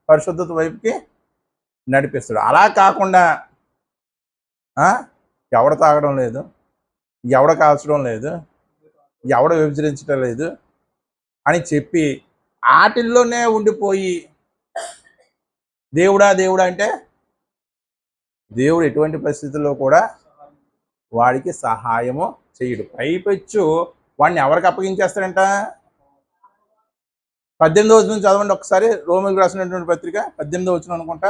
పరిశుద్ధత వైపుకి నడిపిస్తాడు. అలా కాకుండా ఎవడ తాగడం లేదు, ఎవడ కాల్చడం లేదు, ఎవడ విభజించడం లేదు అని చెప్పి ఆటిల్లోనే ఉండిపోయి దేవుడా దేవుడా అంటే దేవుడు ఎటువంటి పరిస్థితుల్లో కూడా వాడికి సహాయము చేయడు. పైపెచ్చు వాడిని ఎవరికి అప్పగించేస్తాడంట? 18వ వచనం చదవండి ఒకసారి. రోమిలకు రాసినటువంటి పత్రిక 18వ వచనం అనుకుంటా.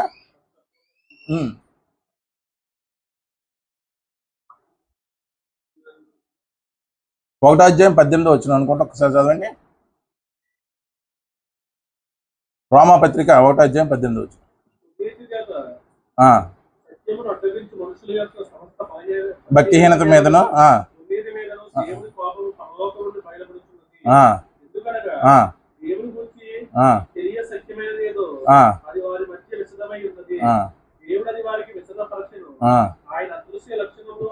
1వ అధ్యాయం 18వ వచనం అనుకుంటా, ఒకసారి చదవండి. రోమా పత్రిక 1వ అధ్యాయం 18వ వచనం. భక్తిహీనత మీదను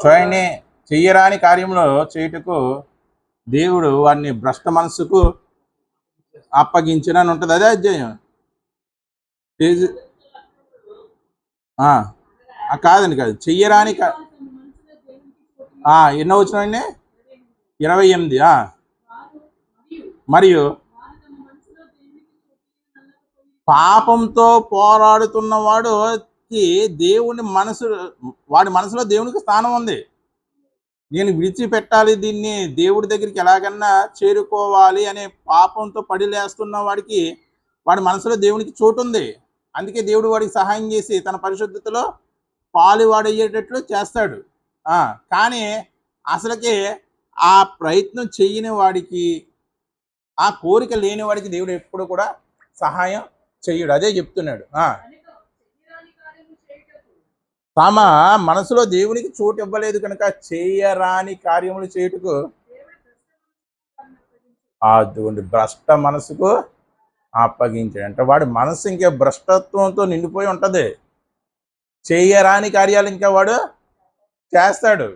చూడండి, చెయ్యరాని కార్యంలో చేయుటకు దేవుడు వాడిని భ్రష్ట మనసుకు అప్పగించినని ఉంటుంది. అదే అధ్యాయం కాదండి, కాదు. చెయ్యరాని ఎన్నో వచ్చినండి? 28. మరియు పాపంతో పోరాడుతున్న వాడుకి వాడి మనసులో దేవునికి స్థానం ఉంది. నేను విడిచిపెట్టాలి, దీన్ని దేవుడి దగ్గరికి ఎలాగన్నా చేరుకోవాలి అనే పాపంతో పడిలేస్తున్న వాడి మనసులో దేవునికి చోటు ఉంది. అందుకే దేవుడు వాడికి సహాయం చేసి తన పరిశుద్ధతలో పాలువాడయ్యేటట్లు చేస్తాడు. కానీ అసలుకి ఆ ప్రయత్నం చేయని వాడికి, ఆ కోరిక లేని వాడికి దేవుడు ఎప్పుడు కూడా సహాయం చెయ్యడు. అదే చెప్తున్నాడు. తమ మనసులో దేవునికి చోటు ఇవ్వలేదు కనుక చేయరాని కార్యములు చేయుటకు అటువంటి భ్రష్ట మనసుకు అప్పగించాడు. అంటే వాడి మనసు ఇంకా భ్రష్టత్వంతో నిండిపోయి ఉంటది. చేయరాని కార్యాలు ఇంకా వాడు చేస్తాడు.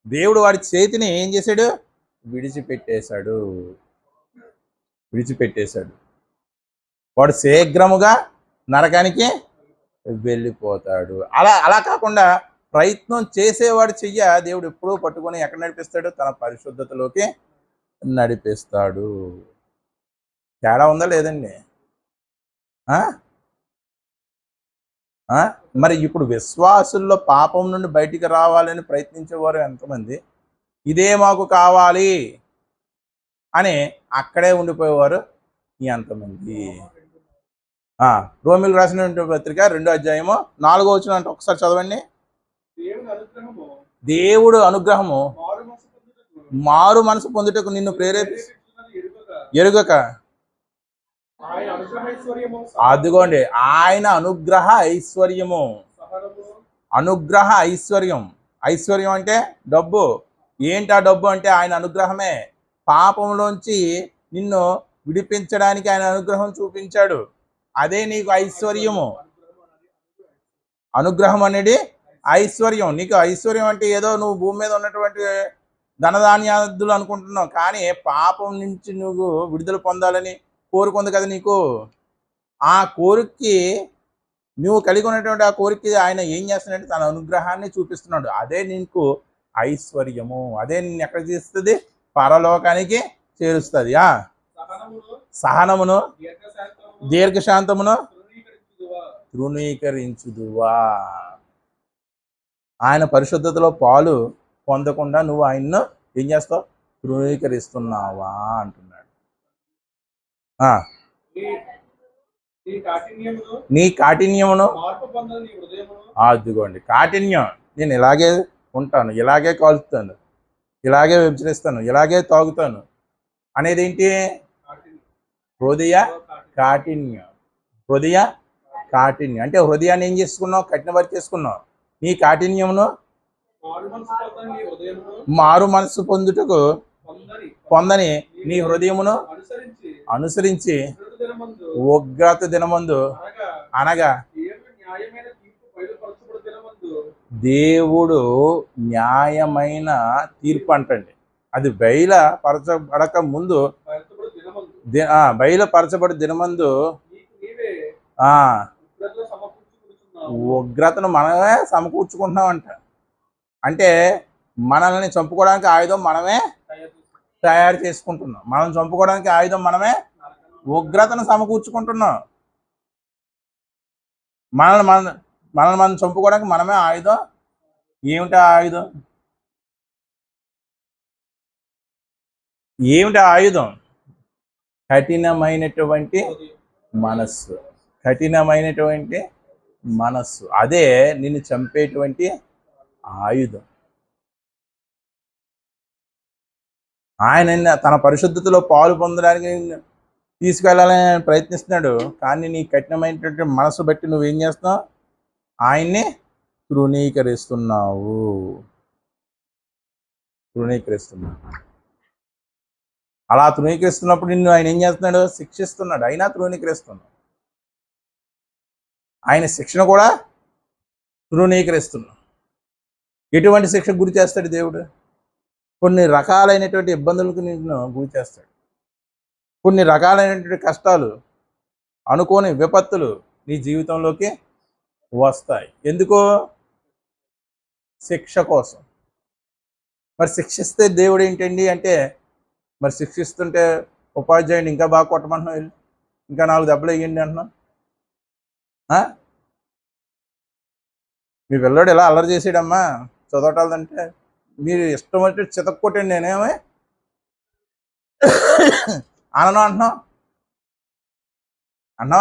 దేవుడు వాడి చేతిని ఏం చేశాడు? విడిచిపెట్టేశాడు. వాడు శీఘ్రముగా నరకానికి వెళ్ళిపోతాడు. అలా కాకుండా ప్రయత్నం చేసేవాడు చెయ్య దేవుడు ఎప్పుడూ పట్టుకొని ఎక్కడ నడిపిస్తాడు? తన పరిశుద్ధతలోకి నడిపిస్తాడు. తేడా ఉందా లేదండి? మరి ఇప్పుడు విశ్వాసుల్లో పాపం నుండి బయటికి రావాలని ప్రయత్నించేవారు ఎంతమంది? ఇదే మాకు కావాలి అని అక్కడే ఉండిపోయేవారు ఎంతమంది? రోమిలకు రాసిన పత్రిక 2వ అధ్యాయము 4వ వచనం అంటే ఒకసారి చదవండి. దేవుడు అనుగ్రహము మారు మనసు పొందుటకు నిన్ను ఎరుగక అదిగోండి, ఆయన అనుగ్రహ ఐశ్వర్యము. అనుగ్రహ ఐశ్వర్యం. ఐశ్వర్యం అంటే డబ్బు. ఏంటి ఆ డబ్బు అంటే ఆయన అనుగ్రహమే. పాపంలోంచి నిన్ను విడిపించడానికి ఆయన అనుగ్రహం చూపించాడు. అదే నీకు ఐశ్వర్యము. అనుగ్రహం అనేది ఐశ్వర్యం. నీకు ఐశ్వర్యం అంటే ఏదో నువ్వు భూమి మీద ఉన్నటువంటి ధనధాన్యాదులు అనుకుంటున్నావు, కానీ పాపం నుంచి నువ్వు విడుదల పొందాలని కోరుకుంది కదా నీకు. ఆ కోరికకి నువ్వు కలిగి ఉన్నటువంటి ఆ కోరికకి ఆయన ఏం చేస్తున్నాడంటే తన అనుగ్రహాన్ని చూపిస్తున్నాడు. అదే నీకు ఐశ్వర్యము. అదే నిన్ను ఎక్కడ చేస్తుంది? పరలోకానికి చేరుస్తుంది. సహనమును దీర్ఘశాంతమును తృణీకరించుదువా. ఆయన పరిశుద్ధతలో పాలు పొందకుండా నువ్వు ఆయన్ను ఏం చేస్తావు? తృణీకరిస్తున్నావా అంటున్నాడు. నీ కాఠిన్యమును అదిగోండి, కాఠిన్యం. నేను ఇలాగే ఉంటాను, ఇలాగే కాల్చుతాను, ఇలాగే వ్యభిచరిస్తాను, ఇలాగే తాగుతాను అనేది ఏంటి? హృదయ కాఠిన్యం. హృదయ కాఠిన్యం అంటే హృదయాన్ని ఏం చేసుకున్నావు? కఠినపరిచేసుకున్నావు. నీ కాఠిన్యమును మారు మనసు పొందుటకు పొందని నీ హృదయమును అనుసరించి ఉగ్రత దినమందు అనగా దేవుడు న్యాయమైన తీర్పు అంటండి. అది బయలుపరచబడక ముందు, బయలుపరచబడి దినమందు ఆ ఉగ్రతను మనమే సమకూర్చుకుంటున్నామంట. అంటే మనల్ని చంపుకోవడానికి ఆయుధం మనమే తయారు చేసుకుంటున్నాం. మనం చంపుకోవడానికి ఆయుధం మనమే ఉగ్రతను సమకూర్చుకుంటున్నాం. మనం చంపుకోవడానికి మనమే ఆయుధం. ఏమిటి ఆయుధం? ఏమిటి ఆయుధం? కఠినమైనటువంటి మనస్సు. కఠినమైనటువంటి మనస్సు అదే నిన్ను చంపేటువంటి ఆయుధం. ఆయన తన పరిశుద్ధతలో పాలు పొందడానికి తీసుకెళ్ళాలని ప్రయత్నిస్తున్నాడు. కానీ నీ కఠినమైనటువంటి మనసు బట్టి నువ్వేం చేస్తున్నావు? ఆయన్ని తృణీకరిస్తున్నావు. అలా తృణీకరిస్తున్నప్పుడు నిన్ను ఆయన ఏం చేస్తున్నాడు? శిక్షిస్తున్నాడు. అయినా తృణీకరిస్తున్నాడు. ఆయన శిక్షణ కూడా తృణీకరిస్తున్నాడు. ఎటువంటి శిక్షకు గురి చేస్తాడు దేవుడు? కొన్ని రకాలైనటువంటి ఇబ్బందులకు నిన్ను గురి చేస్తాడు. కొన్ని రకాలైనటువంటి కష్టాలు, అనుకోని విపత్తులు నీ జీవితంలోకి వస్తాయి. ఎందుకో? శిక్ష కోసం. మరి శిక్షిస్తే దేవుడు ఏంటండి అంటే, మరి శిక్షిస్తుంటే ఉపాధ్యాయుని ఇంకా బాగా కొట్టమంటున్నావు, ఇంకా 4 దెబ్బలు వేయండి అంటున్నావు. మీ పిల్లోడు ఎలా అల్లరి చేసాడమ్మా చదవటాలంటే మీరు ఇష్టం వచ్చి చితక్కొట్టండి, నేనేమే అనను అంటున్నావా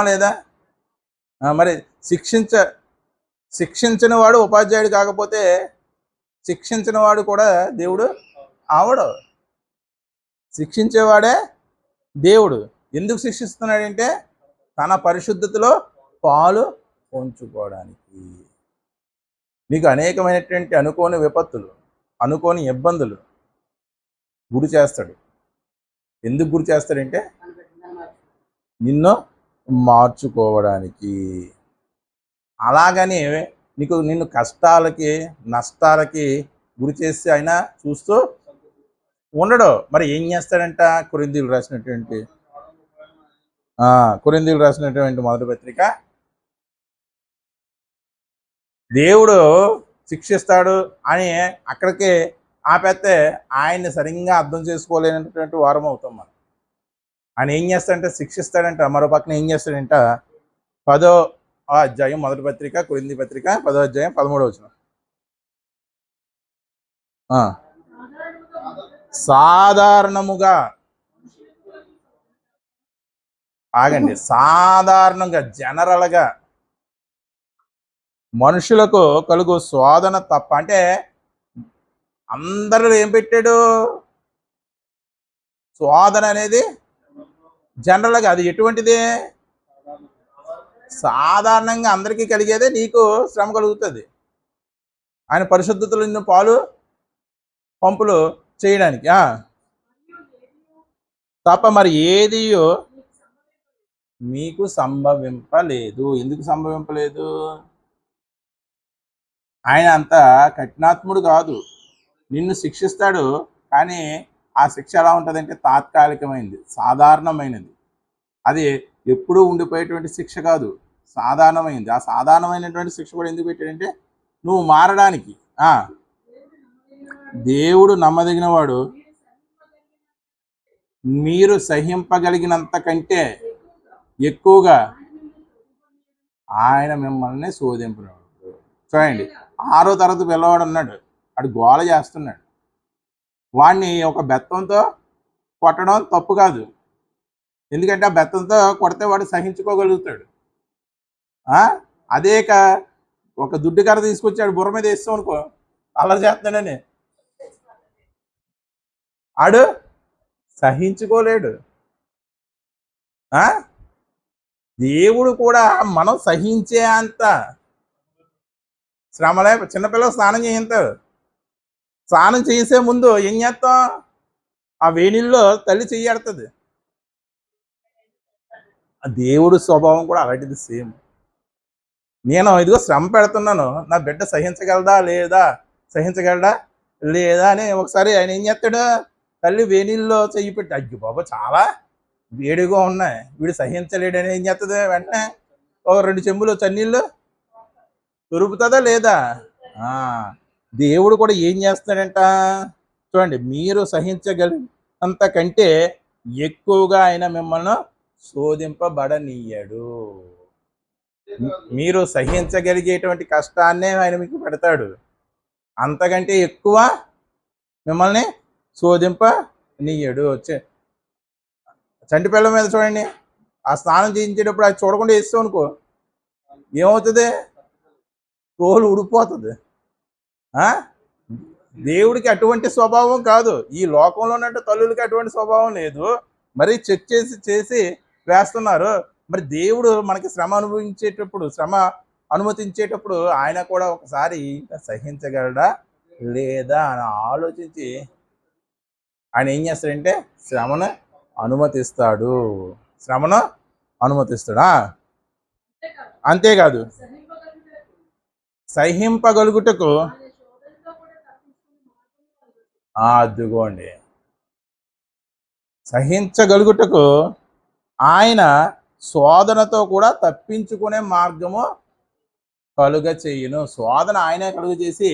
లేదా? మరి శిక్షించిన వాడు ఉపాధ్యాయుడు కాకపోతే శిక్షించిన వాడు కూడా దేవుడు అవడు. శిక్షించేవాడే దేవుడు. ఎందుకు శిక్షిస్తున్నాడంటే తన పరిశుద్ధతలో పాలు పంచుకోవడానికి. నీకు అనేకమైనటువంటి అనుకోని విపత్తులు, అనుకోని ఇబ్బందులు గురి చేస్తాడు. ఎందుకు గురి చేస్తాడంటే నిన్ను మార్చుకోవడానికి. అలాగని నిన్ను కష్టాలకి, నష్టాలకి గురి చేసి ఆయన చూస్తూ ఉండడు. మరి ఏం చేస్తాడంట? కొరింథీయులకు రాసినటువంటి మొదటి పత్రిక, దేవుడు శిక్షిస్తాడు అని అక్కడికి ఆపేస్తే ఆయన్ని సరిగ్గా అర్థం చేసుకోలేనటువంటి వారం అవుతాం మనం. ఆయన ఏం చేస్తాడంటే శిక్షిస్తాడంట. మరో పక్కన ఏం చేస్తాడంట? 10వ అధ్యాయం మొదటి పత్రిక, కొరింథీ పత్రిక 10వ అధ్యాయం 13వ వచనం. సాధారణంగా జనరల్గా మనుషులకు కలుగు శోధన తప్ప. అంటే అందరూ ఏం పెట్టాడు? శోధన అనేది జనరల్గా అది ఎటువంటిది? సాధారణంగా అందరికీ కలిగేదే నీకు శ్రమ కలుగుతుంది. ఆయన పరిశుద్ధతలో నిన్ను పంపులు చేయడానికి తప్ప మరి ఏది మీకు సంభవింపలేదు. ఎందుకు సంభవింపలేదు? ఆయన అంత కఠినాత్ముడు కాదు. నిన్ను శిక్షిస్తాడు, కానీ ఆ శిక్ష ఎలా ఉంటుందంటే తాత్కాలికమైనది, సాధారణమైనది. అది ఎప్పుడూ ఉండిపోయేటువంటి శిక్ష కాదు, సాధారణమైనది. ఆ సాధారణమైనటువంటి శిక్ష కూడా ఎందుకు పెట్టాడంటే నువ్వు మారడానికి. దేవుడు నమ్మదగిన వాడు. మీరు సహింపగలిగినంత కంటే ఎక్కువగా ఆయన మిమ్మల్ని శోధింపడు. చూడండి, 6వ తరగతి పిల్లవాడు ఉన్నాడు, వాడు గోల చేస్తున్నాడు. వాడిని ఒక బెత్తంతో కొట్టడం తప్పు కాదు. ఎందుకంటే ఆ బెత్తంతో కొడితే వాడు సహించుకోగలుగుతాడు. అదే ఒక దుడ్డు కర్ర తీసుకొచ్చాడు బుర్ర మీద వేస్తాం అనుకో, అల్లరి చేస్తున్నాడని ఆడు సహించుకోలేడు. దేవుడు కూడా మనం సహించే అంత శ్రమలే. చిన్నపిల్లలు స్నానం చేయిస్తారు. స్నానం చేసే ముందు ఏం చేస్తాం? ఆ వేణిల్లో తల్లి చెయ్యడుతుంది. దేవుడు స్వభావం కూడా అలాంటిది సేమ్. నేను ఇదిగో శ్రమ పెడుతున్నాను, నా బిడ్డ సహించగలదా లేదా అని ఒకసారి ఆయన ఏం చేస్తాడు? తల్లి వేణీల్లో చెయ్యి పెట్టి, అయ్యో బాబా చాలా వేడిగా ఉన్నాయి, వీడు సహించలేడని ఏం చేస్తుంది, వెంటనే ఒక 2 చెంబులు చన్నీళ్ళు దొరుకుతుందా లేదా? దేవుడు కూడా ఏం చేస్తాడంట చూడండి, మీరు సహించగలిగినంతకంటే ఎక్కువగా ఆయన మిమ్మల్ని శోధింపబడనీయడు. మీరు సహించగలిగేటువంటి కష్టాన్నే ఆయన మీకు పెడతాడు, అంతకంటే ఎక్కువ మిమ్మల్ని శోధింపనీయడు. చంటి పిల్లల మీద చూడండి, ఆ స్నానం చేయించేటప్పుడు అది చూడకుండా వేస్తాం అనుకో, ఏమవుతుంది, తోలు ఉడిపోతుంది. దేవుడికి అటువంటి స్వభావం కాదు, ఈ లోకంలో ఉన్నట్టు తల్లులకి అటువంటి స్వభావం లేదు, మరి చెక్ చేసి వేస్తున్నారు. మరి దేవుడు మనకి శ్రమ అనుమతించేటప్పుడు ఆయన కూడా ఒకసారి సహించగలడా లేదా అని ఆలోచించి ఆయన ఏం చేస్తాడంటే శ్రమను అనుమతిస్తాడా. అంతేకాదు సహింపగలుగుటకు, అదిగోండి, సహించగలుగుటకు ఆయన శోధనతో కూడా తప్పించుకునే మార్గము కలుగ చేయును. శోధన ఆయనే కలుగ చేసి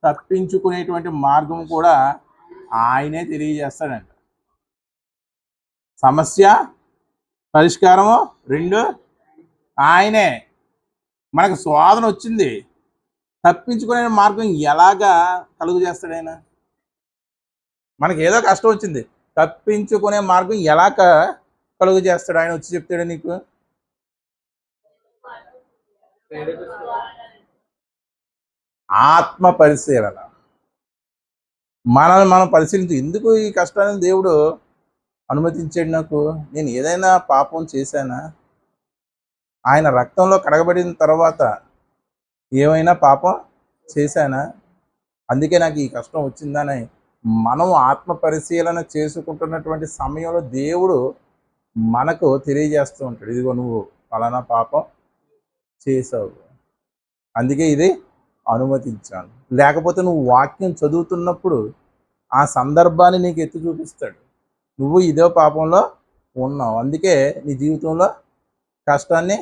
తప్పించుకునేటువంటి మార్గం కూడా ఆయనే తెలియజేస్తాడంట. సమస్య పరిష్కారము 2 ఆయనే. మనకు శోధన వచ్చింది, తప్పించుకునే మార్గం ఎలాగా కలుగు చేస్తాడు ఆయన? మనకి ఏదో కష్టం వచ్చింది, తప్పించుకునే మార్గం ఎలా కలుగు చేస్తాడు ఆయన? వచ్చి చెప్తాడు నీకు. ఆత్మ పరిశీలన, మనల్ని మనం పరిశీలించి, ఎందుకు ఈ కష్టాన్ని దేవుడు అనుమతించాడు నాకు? నేను ఏదైనా పాపం చేశానా? ఆయన రక్తంలో కడగబడిన తర్వాత ఏమైనా పాపం చేశానా? అందుకే నాకు ఈ కష్టం వచ్చిందని మనం ఆత్మ పరిశీలన చేసుకుంటున్నటువంటి సమయంలో దేవుడు మనకు తెలియజేస్తూ ఉంటాడు, ఇదిగో నువ్వు ఫలానా పాపం చేసావు, అందుకే ఇది అనుమతించాను. లేకపోతే నువ్వు వాక్యం చదువుతున్నప్పుడు ఆ సందర్భాన్ని నీకు ఎత్తి చూపిస్తాడు, నువ్వు ఇదే పాపంలో ఉన్నావు, అందుకే నీ జీవితంలో కష్టాన్ని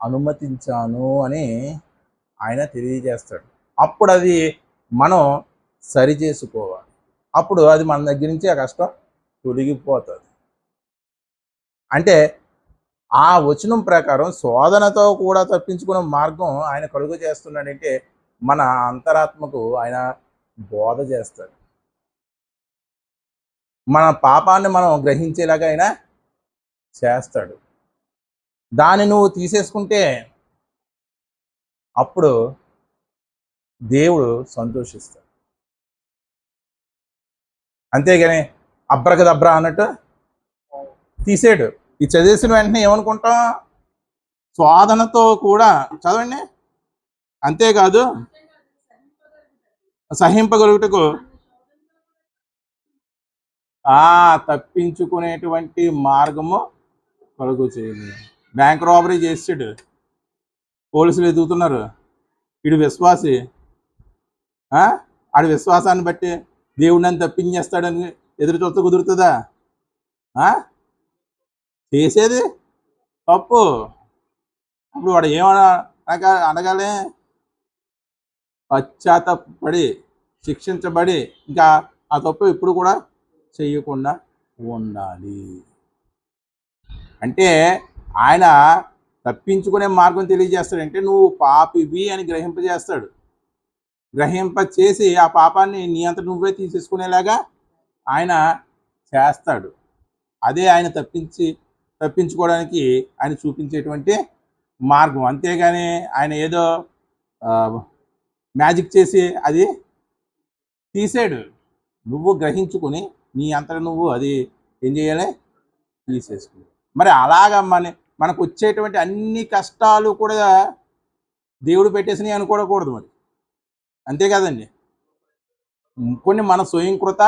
అనుమతించాను అని ఆయన తెలియజేస్తాడు. అప్పుడు అది మనం సరి చేసుకోవాలి, అప్పుడు అది మన దగ్గర నుంచి ఆ కష్టం తొలగిపోతుంది. అంటే ఆ వచనం ప్రకారం శోధనతో కూడా తప్పించుకునే మార్గం ఆయన కలుగు చేస్తున్నాడంటే మన అంతరాత్మకు ఆయన బోధ చేస్తాడు, మన పాపాన్ని మనం గ్రహించేలాగా ఆయన చేస్తాడు. దాన్ని నువ్వు తీసేసుకుంటే అప్పుడు దేవుడు సంతోషిస్తాడు. అంతేగాని అబ్రకదబ్రా అన్నట్టు తీసాడు. ఈ చదివేసిన వెంటనే ఏమనుకుంటాం, శోధనతో కూడా చదవండి. అంతేకాదు సహింపగలుగుటకు తప్పించుకునేటువంటి మార్గము కలుగు చేయండి. బ్యాంక్ రాబరీ చేసాడు, పోలీసులు ఎదుగుతున్నారు, వీడు విశ్వాసి, ఆడి విశ్వాసాన్ని బట్టి దేవుడు నన్ను తప్పించేస్తాడని ఎదురు చూస్తే కుదురుతుందా? చేసేది తప్పు, అప్పుడు వాడు ఏమన్నా అనగానే పశ్చాత్తపడి శిక్షించబడి ఇంకా ఆ తప్పు ఇప్పుడు కూడా చేయకుండా ఉండాలి. అంటే ఆయన తప్పించుకునే మార్గం తెలియజేస్తాడంటే నువ్వు పాపివి అని గ్రహింపజేస్తాడు, గ్రహింప చేసి ఆ పాపాన్ని నీ అంత నువ్వే తీసేసుకునేలాగా ఆయన చేస్తాడు. అదే ఆయన తప్పించుకోవడానికి ఆయన చూపించేటువంటి మార్గం. అంతేగాని ఆయన ఏదో మ్యాజిక్ చేసి అది తీసాడు, నువ్వు గ్రహించుకొని నీ అంతటా నువ్వు అది ఏం చేయాలి, తీసేసుకుని. మరి అలాగా మనకు వచ్చేటువంటి అన్ని కష్టాలు కూడా దేవుడు పెట్టేసినవి అనుకోకూడదు మరి, అంతే కదండి. కొన్ని మన స్వయంకృత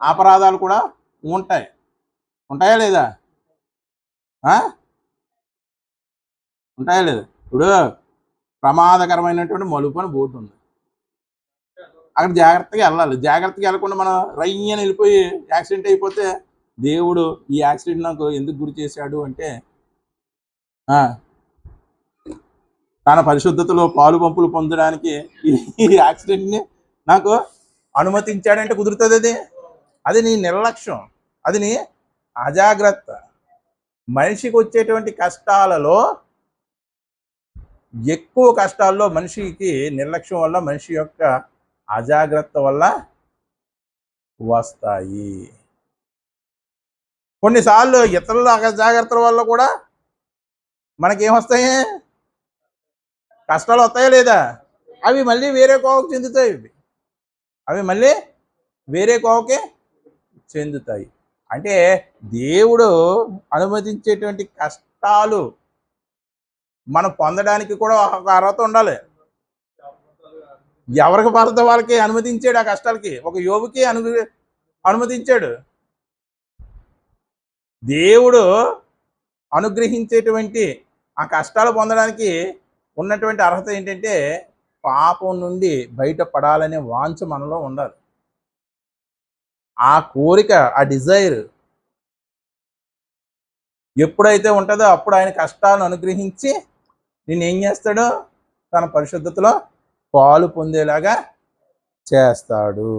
అపరాధాలు కూడా ఉంటాయా లేదా? ఉంటాయా లేదా? ఇప్పుడు ప్రమాదకరమైనటువంటి మలుపు అని బోర్డు ఉంది, అక్కడ జాగ్రత్తగా వెళ్ళాలి. జాగ్రత్తగా వెళ్ళకుండా మనం రయ్యని వెళ్ళిపోయి యాక్సిడెంట్ అయిపోతే దేవుడు ఈ యాక్సిడెంట్ నాకు ఎందుకు గురి చేశాడు అంటే తన పరిశుద్ధతలో పాలు పంపులు పొందడానికి ఈ యాక్సిడెంట్ని నాకు అనుమతించాడంటే కుదురుతుంది. అది నీ నిర్లక్ష్యం, అది నీ అజాగ్రత్త. మనిషికి వచ్చేటువంటి కష్టాలలో ఎక్కువ కష్టాల్లో మనిషికి నిర్లక్ష్యం వల్ల, మనిషి యొక్క అజాగ్రత్త వల్ల వస్తాయి. కొన్నిసార్లు ఇతరుల అజాగ్రత్తల వల్ల కూడా మనకేమొస్తాయి, కష్టాలు వస్తాయా లేదా? అవి మళ్ళీ వేరే కోవకు చెందుతాయి. అవి మళ్ళీ వేరే కోవకే చెందుతాయి. అంటే దేవుడు అనుమతించేటువంటి కష్టాలు మనం పొందడానికి కూడా ఒక అర్హత ఉండాలి. ఎవరికి పడితే వాళ్ళకి అనుమతించాడు ఆ కష్టాలకి. ఒక యోబుకి అనుమతించాడు. దేవుడు అనుగ్రహించేటువంటి ఆ కష్టాలు పొందడానికి ఉన్నటువంటి అర్హత ఏంటంటే పాపం నుండి బయటపడాలనే వాంఛ మనలో ఉండాలి. ఆ కోరిక, ఆ డిజైర్ ఎప్పుడైతే ఉంటుందో అప్పుడు ఆయన కష్టాలను అనుగ్రహించి నేనేం చేస్తాడు, తన పరిశుద్ధతలో పాలు పొందేలాగా చేస్తాడు.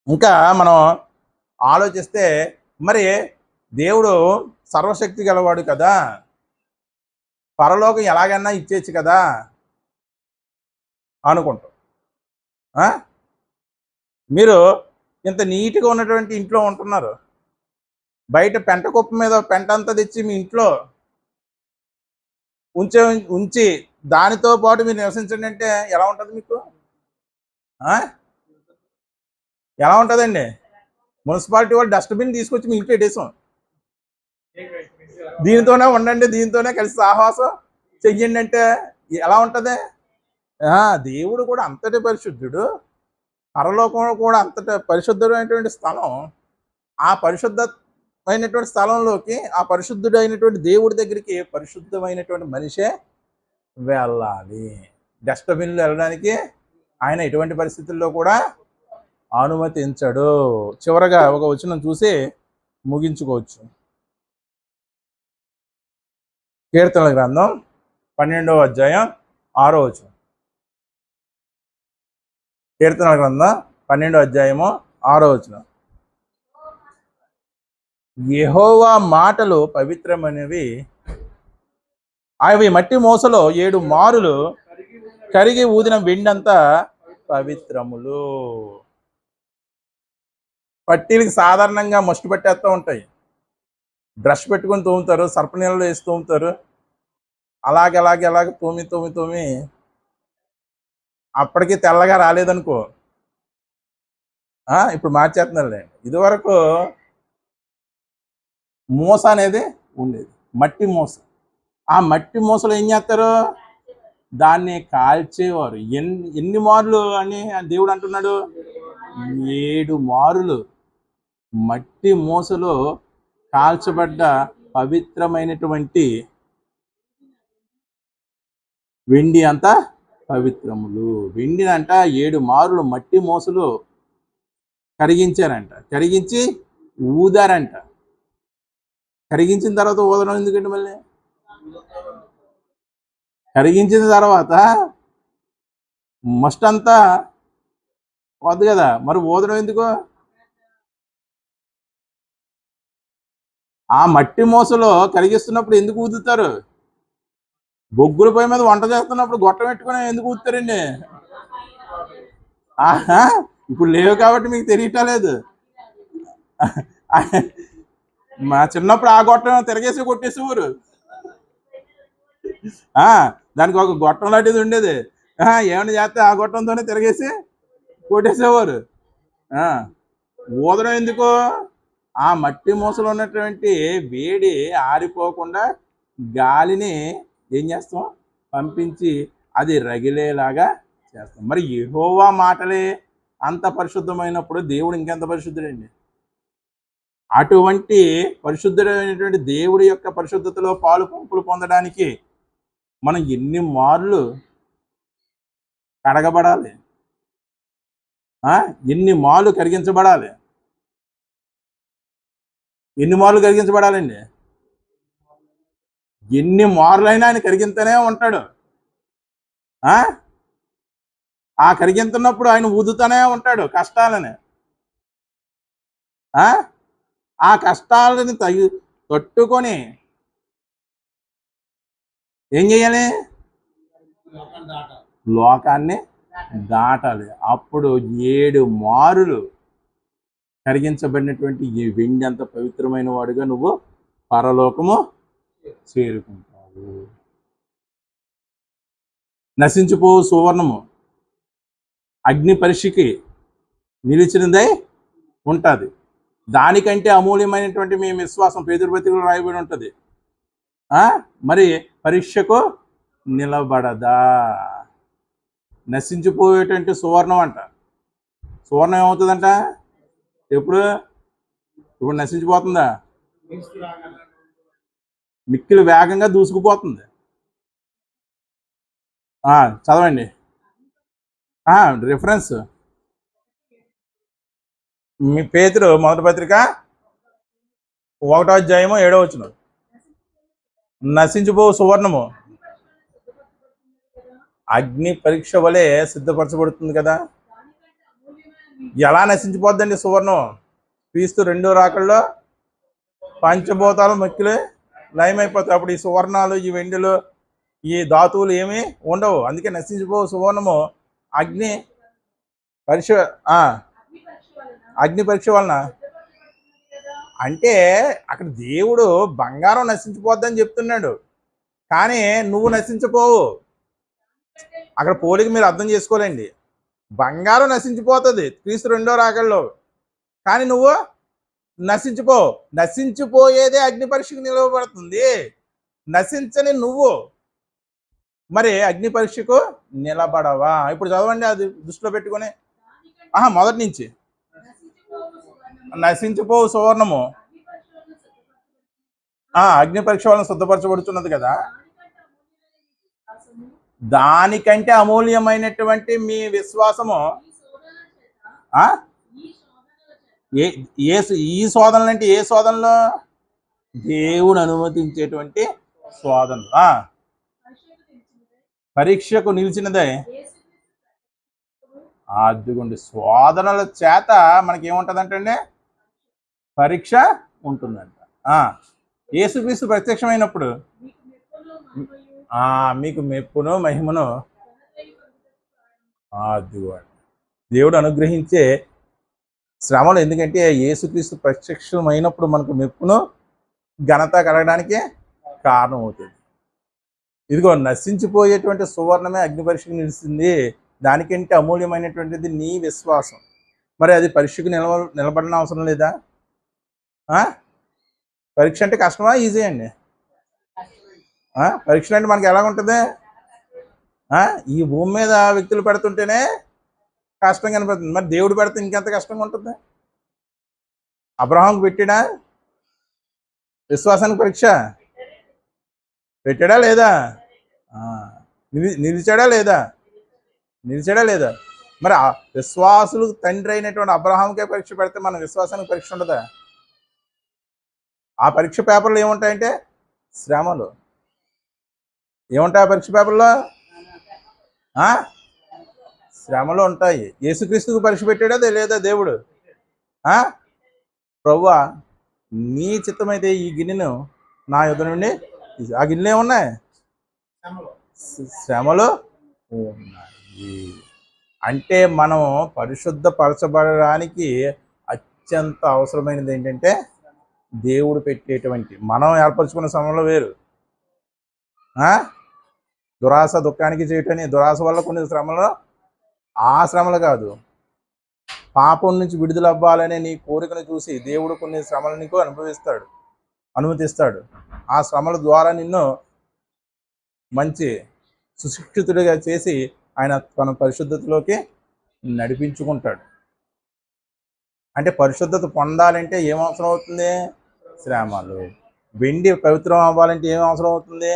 ఇంకా మనం ఆలోచిస్తే మరి దేవుడు సర్వశక్తి గలవాడు కదా, పరలోకం ఎలాగైనా ఇచ్చేచ్చు కదా అనుకుంటాం. మీరు ఇంత నీట్గా ఉన్నటువంటి ఇంట్లో ఉంటున్నారు, బయట పెంట కుప్ప మీద పెంట అంతా తెచ్చి మీ ఇంట్లో ఉంచి దానితో పాటు మీరు నివసించండి అంటే ఎలా ఉంటుంది మీకు? ఎలా ఉంటుందండి? మున్సిపాలిటీ వాళ్ళు డస్ట్బిన్ తీసుకొచ్చి మీ ఇంట్లో పెట్టేసాం, దీనితోనే ఉండండి, దీనితోనే కలిసి సాహసం చెయ్యండి అంటే ఎలా ఉంటుంది? దేవుడు కూడా అంతటి పరిశుద్ధుడు, పరలోకంలో కూడా అంతటి పరిశుద్ధమైనటువంటి స్థలం. ఆ పరిశుద్ధమైనటువంటి స్థలంలోకి, ఆ పరిశుద్ధుడైనటువంటి దేవుడి దగ్గరికి పరిశుద్ధమైనటువంటి మనిషే వెళ్ళాలి. డస్ట్బిన్లో వెళ్ళడానికి ఆయన ఎటువంటి పరిస్థితుల్లో కూడా అనుమతించడు. చివరగా ఒక వచనం చూసి ముగించుకోవచ్చు. కీర్తనల గ్రంథం 12వ అధ్యాయం 6వ వచనం. కీర్తనల గ్రంథం 12వ అధ్యాయము 6వ వచనం. యెహోవా మాటలు పవిత్రమైనవి, అవి మట్టి మోసలో 7 మారులు కరిగి ఊదిన వెండంతా పవిత్రములు. పట్టీలకి సాధారణంగా మస్టు పెట్టేస్తూ ఉంటాయి, బ్రష్ పెట్టుకొని తోముతారు, సర్ప నీళ్ళలో వేసి తోముతారు. అలాగే తోమి అప్పటికి తెల్లగా రాలేదనుకో, ఇప్పుడు మార్చేస్తున్నారులే. ఇదివరకు మూస అనేది ఉండేది, మట్టి మూస. ఆ మట్టి మూసలో ఏం చేస్తారు, దాన్ని కాల్చేవారు. ఎన్ని మారులు అని దేవుడు అంటున్నాడు? 7 మారులు మట్టి మూసలో కాల్చబడ్డ పవిత్రమైనటువంటి వెండి అంతా పవిత్రములు. వెండిని అంట 7 మారులు మట్టి మోసలు కరిగించారంట, కరిగించి ఊదారంట. కరిగించిన తర్వాత ఊదడం ఎందుకంటే, మళ్ళీ కరిగించిన తర్వాత మస్ట్ అంతా వద్దు కదా, మరి ఊదడం ఎందుకు? ఆ మట్టి మోసలో కరిగిస్తున్నప్పుడు ఎందుకు ఊదుతారు? బొగ్గుల పొయ్యి మీద వంట చేస్తున్నప్పుడు గొట్టం పెట్టుకుని ఎందుకు ఊదుతారండి? ఇప్పుడు లేవు కాబట్టి మీకు తెలియటలేదు. మా చిన్నప్పుడు ఆ గొట్టం తిరగేసి కొట్టేసేవారు. దానికి ఒక గొట్టం లాంటిది ఉండేది, ఏమైనా చేస్తే ఆ గొట్టంతోనే తిరగేసి కొట్టేసేవారు. ఊదడం ఎందుకు? ఆ మట్టి మూసలో ఉన్నటువంటి వేడి ఆరిపోకుండా గాలిని ఏం చేస్తాం, పంపించి అది రగిలేలాగా చేస్తాం. మరి యెహోవా మాటలే అంత పరిశుద్ధమైనప్పుడు దేవుడు ఇంకెంత పరిశుద్ధుడండి? అటువంటి పరిశుద్ధుడైనటువంటి దేవుడి యొక్క పరిశుద్ధతలో పాలు పంపులు పొందడానికి మనం ఎన్ని మార్లు కడగబడాలి. ఎన్ని మాలు కరిగించబడాలి? ఎన్ని మార్లు కరిగించబడాలండి? ఎన్ని మార్లైనా ఆయన కరిగింతనే ఉంటాడు. ఆ కరిగింతున్నప్పుడు ఆయన ఊదుతూనే ఉంటాడు కష్టాలని. ఆ కష్టాలని తట్టుకొని ఏం చేయాలి? లోకాన్ని దాటాలి. అప్పుడు 7 మారులు కరిగించబడినటువంటి ఈ వెండి అంత పవిత్రమైన వాడుగా నువ్వు పరలోకము చేరుకుంటావు. నశించిపోవు సువర్ణము అగ్ని పరీక్షకి నిలిచినదై ఉంటుంది. దానికంటే అమూల్యమైనటువంటి మీ విశ్వాసం పేతురు పత్రికలో రాయబడి ఉంటుంది. మరి పరీక్షకు నిలబడదా? నశించిపోయేటువంటి సువర్ణం అంట. సువర్ణం ఏమవుతుందంట? ఇప్పుడు నశించిపోతుందా? మిక్కిలి వేగంగా దూసుకుపోతుంది. చదవండి రిఫరెన్స్. మీ పేతురు మొదటి పత్రిక 1వ అధ్యాయము 7వ వచనం. నశించిపో సువర్ణము అగ్ని పరీక్ష వలె సిద్ధపరచబడుతుంది కదా. ఎలా నశించిపోద్దండి సువర్ణం? క్రీస్తు 2వ రాకల్లో పంచభూతాలు మిక్కిలి లయమైపోతాయి. అప్పుడు ఈ సువర్ణాలు, ఈ వెండిలు, ఈ ధాతువులు ఏమీ ఉండవు. అందుకే నశించిపో సువర్ణము అగ్ని పరీక్ష వలన. అంటే అక్కడ దేవుడు బంగారం నశించిపోద్దని చెప్తున్నాడు, కానీ నువ్వు నశించిపోవు. అక్కడ పోలిక మీరు అర్థం చేసుకోలేండి. బంగారం నశించిపోతుంది క్రీస్తు 2వ రాకల్లో, కానీ నువ్వు నశించిపోయేదే అగ్ని పరీక్షకు నిలవబడుతుంది. నశించని నువ్వు మరి అగ్ని పరీక్షకు నిలబడవా? ఇప్పుడు చదవండి, అది దృష్టిలో పెట్టుకొని. మొదటి నుంచి. నశించిపోవు సువర్ణము అగ్ని పరీక్ష వలన శుద్ధపరచబడుతున్నది కదా. దానికంటే అమూల్యమైనటువంటి మీ విశ్వాసము ఈ శోధనలు అంటే ఏ శోధనలు? దేవుడు అనుమతించేటువంటి శోధనలు. పరీక్షకు నిలిచినదే. అదిగోండి, శోధనల చేత మనకి ఏముంటుందంటే పరీక్ష ఉంటుందంట. యేసుక్రీస్తు ప్రత్యక్షమైనప్పుడు మీకు మెప్పును మహిమను అదిగోండి దేవుడు అనుగ్రహించే శ్రమలు. ఎందుకంటే యేసుక్రీస్తు ప్రత్యక్షమైనప్పుడు మనకు మెప్పును ఘనత కలగడానికి కారణం అవుతుంది. ఇదిగో నశించిపోయేటువంటి సువర్ణమే అగ్ని పరీక్షకు నిలిచింది. దానికంటే అమూల్యమైనటువంటిది నీ విశ్వాసం. మరి అది పరీక్షకు నిలబడిన అవసరం లేదా? పరీక్ష అంటే కష్టమా, ఈజీ అండి? పరీక్షలు అంటే మనకి ఎలాగుంటుంది? ఈ భూమి మీద వ్యక్తులు పెడుతుంటేనే కష్టం కనపడుతుంది. మరి దేవుడు పెడితే ఇంకెంత కష్టంగా ఉంటుంది? అబ్రహాంకు పెట్టాడా విశ్వాసానికి పరీక్ష? పెట్టాడా లేదా? నిలిచాడా లేదా? మరి విశ్వాసులు తండ్రి అయినటువంటి అబ్రహాంకే పరీక్ష పెడితే మన విశ్వాసానికి పరీక్ష ఉండదా? ఆ పరీక్ష పేపర్లు ఏముంటాయంటే శ్రమలు. ఏముంటాయి ఆ పరీక్ష పేపర్లో? శ్రమలు ఉంటాయి. యేసుక్రీస్తుకు పరీక్ష పెట్టాడా లేదా దేవుడు? ప్రభువా, నీ చిత్తమైతే ఈ గిన్నెను నా యొద్ద నుండి, ఆ గిన్నెలు ఏమున్నాయి? శ్రమలు ఉన్నాయి. అంటే మనం పరిశుద్ధపరచబడడానికి అత్యంత అవసరమైనది ఏంటంటే దేవుడు పెట్టేటువంటి, మనం ఏర్పరచుకున్న శ్రమలు వేరు. దురాశ దుఃఖానికి చేయటని, దురాశ వల్ల కొన్ని శ్రమలు, ఆ శ్రమలు కాదు, పాపం నుంచి విడుదల అవ్వాలనే నీ కోరికను చూసి దేవుడు కొన్ని శ్రమలు నీకు అనుమతిస్తాడు. ఆ శ్రమల ద్వారా నిన్ను మంచి సుశిక్షితుడిగా చేసి ఆయన తన పరిశుద్ధతలోకి నడిపించుకుంటాడు. అంటే పరిశుద్ధత పొందాలంటే ఏం అవసరం అవుతుంది? శ్రమలు. వెండి పవిత్రం అవ్వాలంటే ఏం అవసరం అవుతుంది?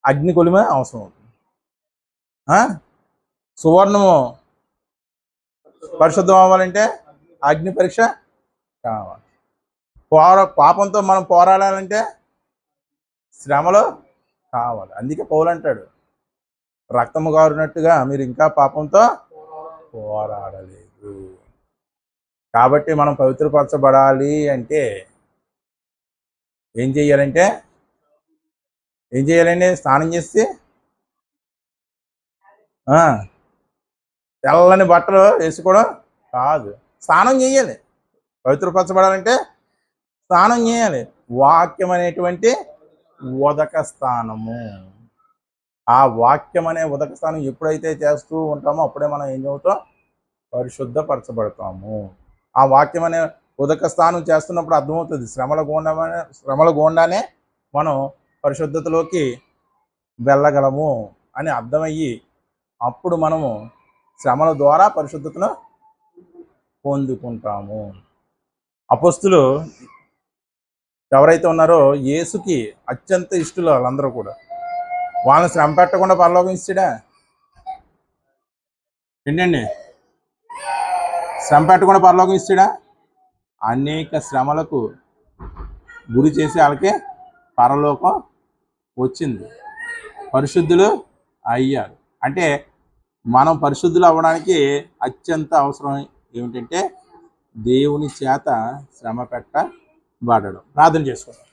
అగ్ని కొలిమ అవసరం అవుతుంది. సువర్ణము పరిశుద్ధం అవ్వాలంటే అగ్ని పరీక్ష కావాలి. పాపంతో మనం పోరాడాలంటే శ్రమలు కావాలి. అందుకే పౌలు అంటాడు, రక్తము గారినట్టుగా మీరు ఇంకా పాపంతో పోరాడలేదు. కాబట్టి మనం పవిత్రపరచబడాలి అంటే ఏం చేయాలంటే స్నానం చేసి తెల్లని బట్టలు వేసుకోవడం కాదు, స్నానం చేయాలి. పవిత్రపరచబడాలంటే స్నానం చేయాలి. వాక్యం అనేటువంటి ఉదక స్థానము. ఆ వాక్యం అనే ఉదక స్థానం ఎప్పుడైతే చేస్తూ ఉంటామో అప్పుడే మనం ఏం చదువుతాం, పరిశుద్ధపరచబడతాము. ఆ వాక్యం అనే ఉదక స్థానం చేస్తున్నప్పుడు అర్థమవుతుంది, శ్రమల గుండానే మనం పరిశుద్ధతలోకి వెళ్ళగలము అని అర్థమయ్యి అప్పుడు మనము శ్రమల ద్వారా పరిశుద్ధతను పొందుకుంటాము. అపోస్తులు ఎవరైతే ఉన్నారో యేసుకి అత్యంత ఇష్టలు వాళ్ళందరూ కూడా, వాళ్ళని శ్రమ పెట్టకుండా పరలోకం ఇస్తాడా? ఏంటండి, శ్రమ పెట్టకుండా పరలోకం ఇస్తాడా? అనేక శ్రమలకు గురి చేసి వాళ్ళకి పరలోకం వచ్చింది, పరిశుద్ధులు అయ్యారు. అంటే మనం పరిశుద్ధులు అవ్వడానికి అత్యంత అవసరం ఏమిటంటే దేవుని చేత శ్రమ పెట్టబడడం. ప్రార్థన చేసుకోండి.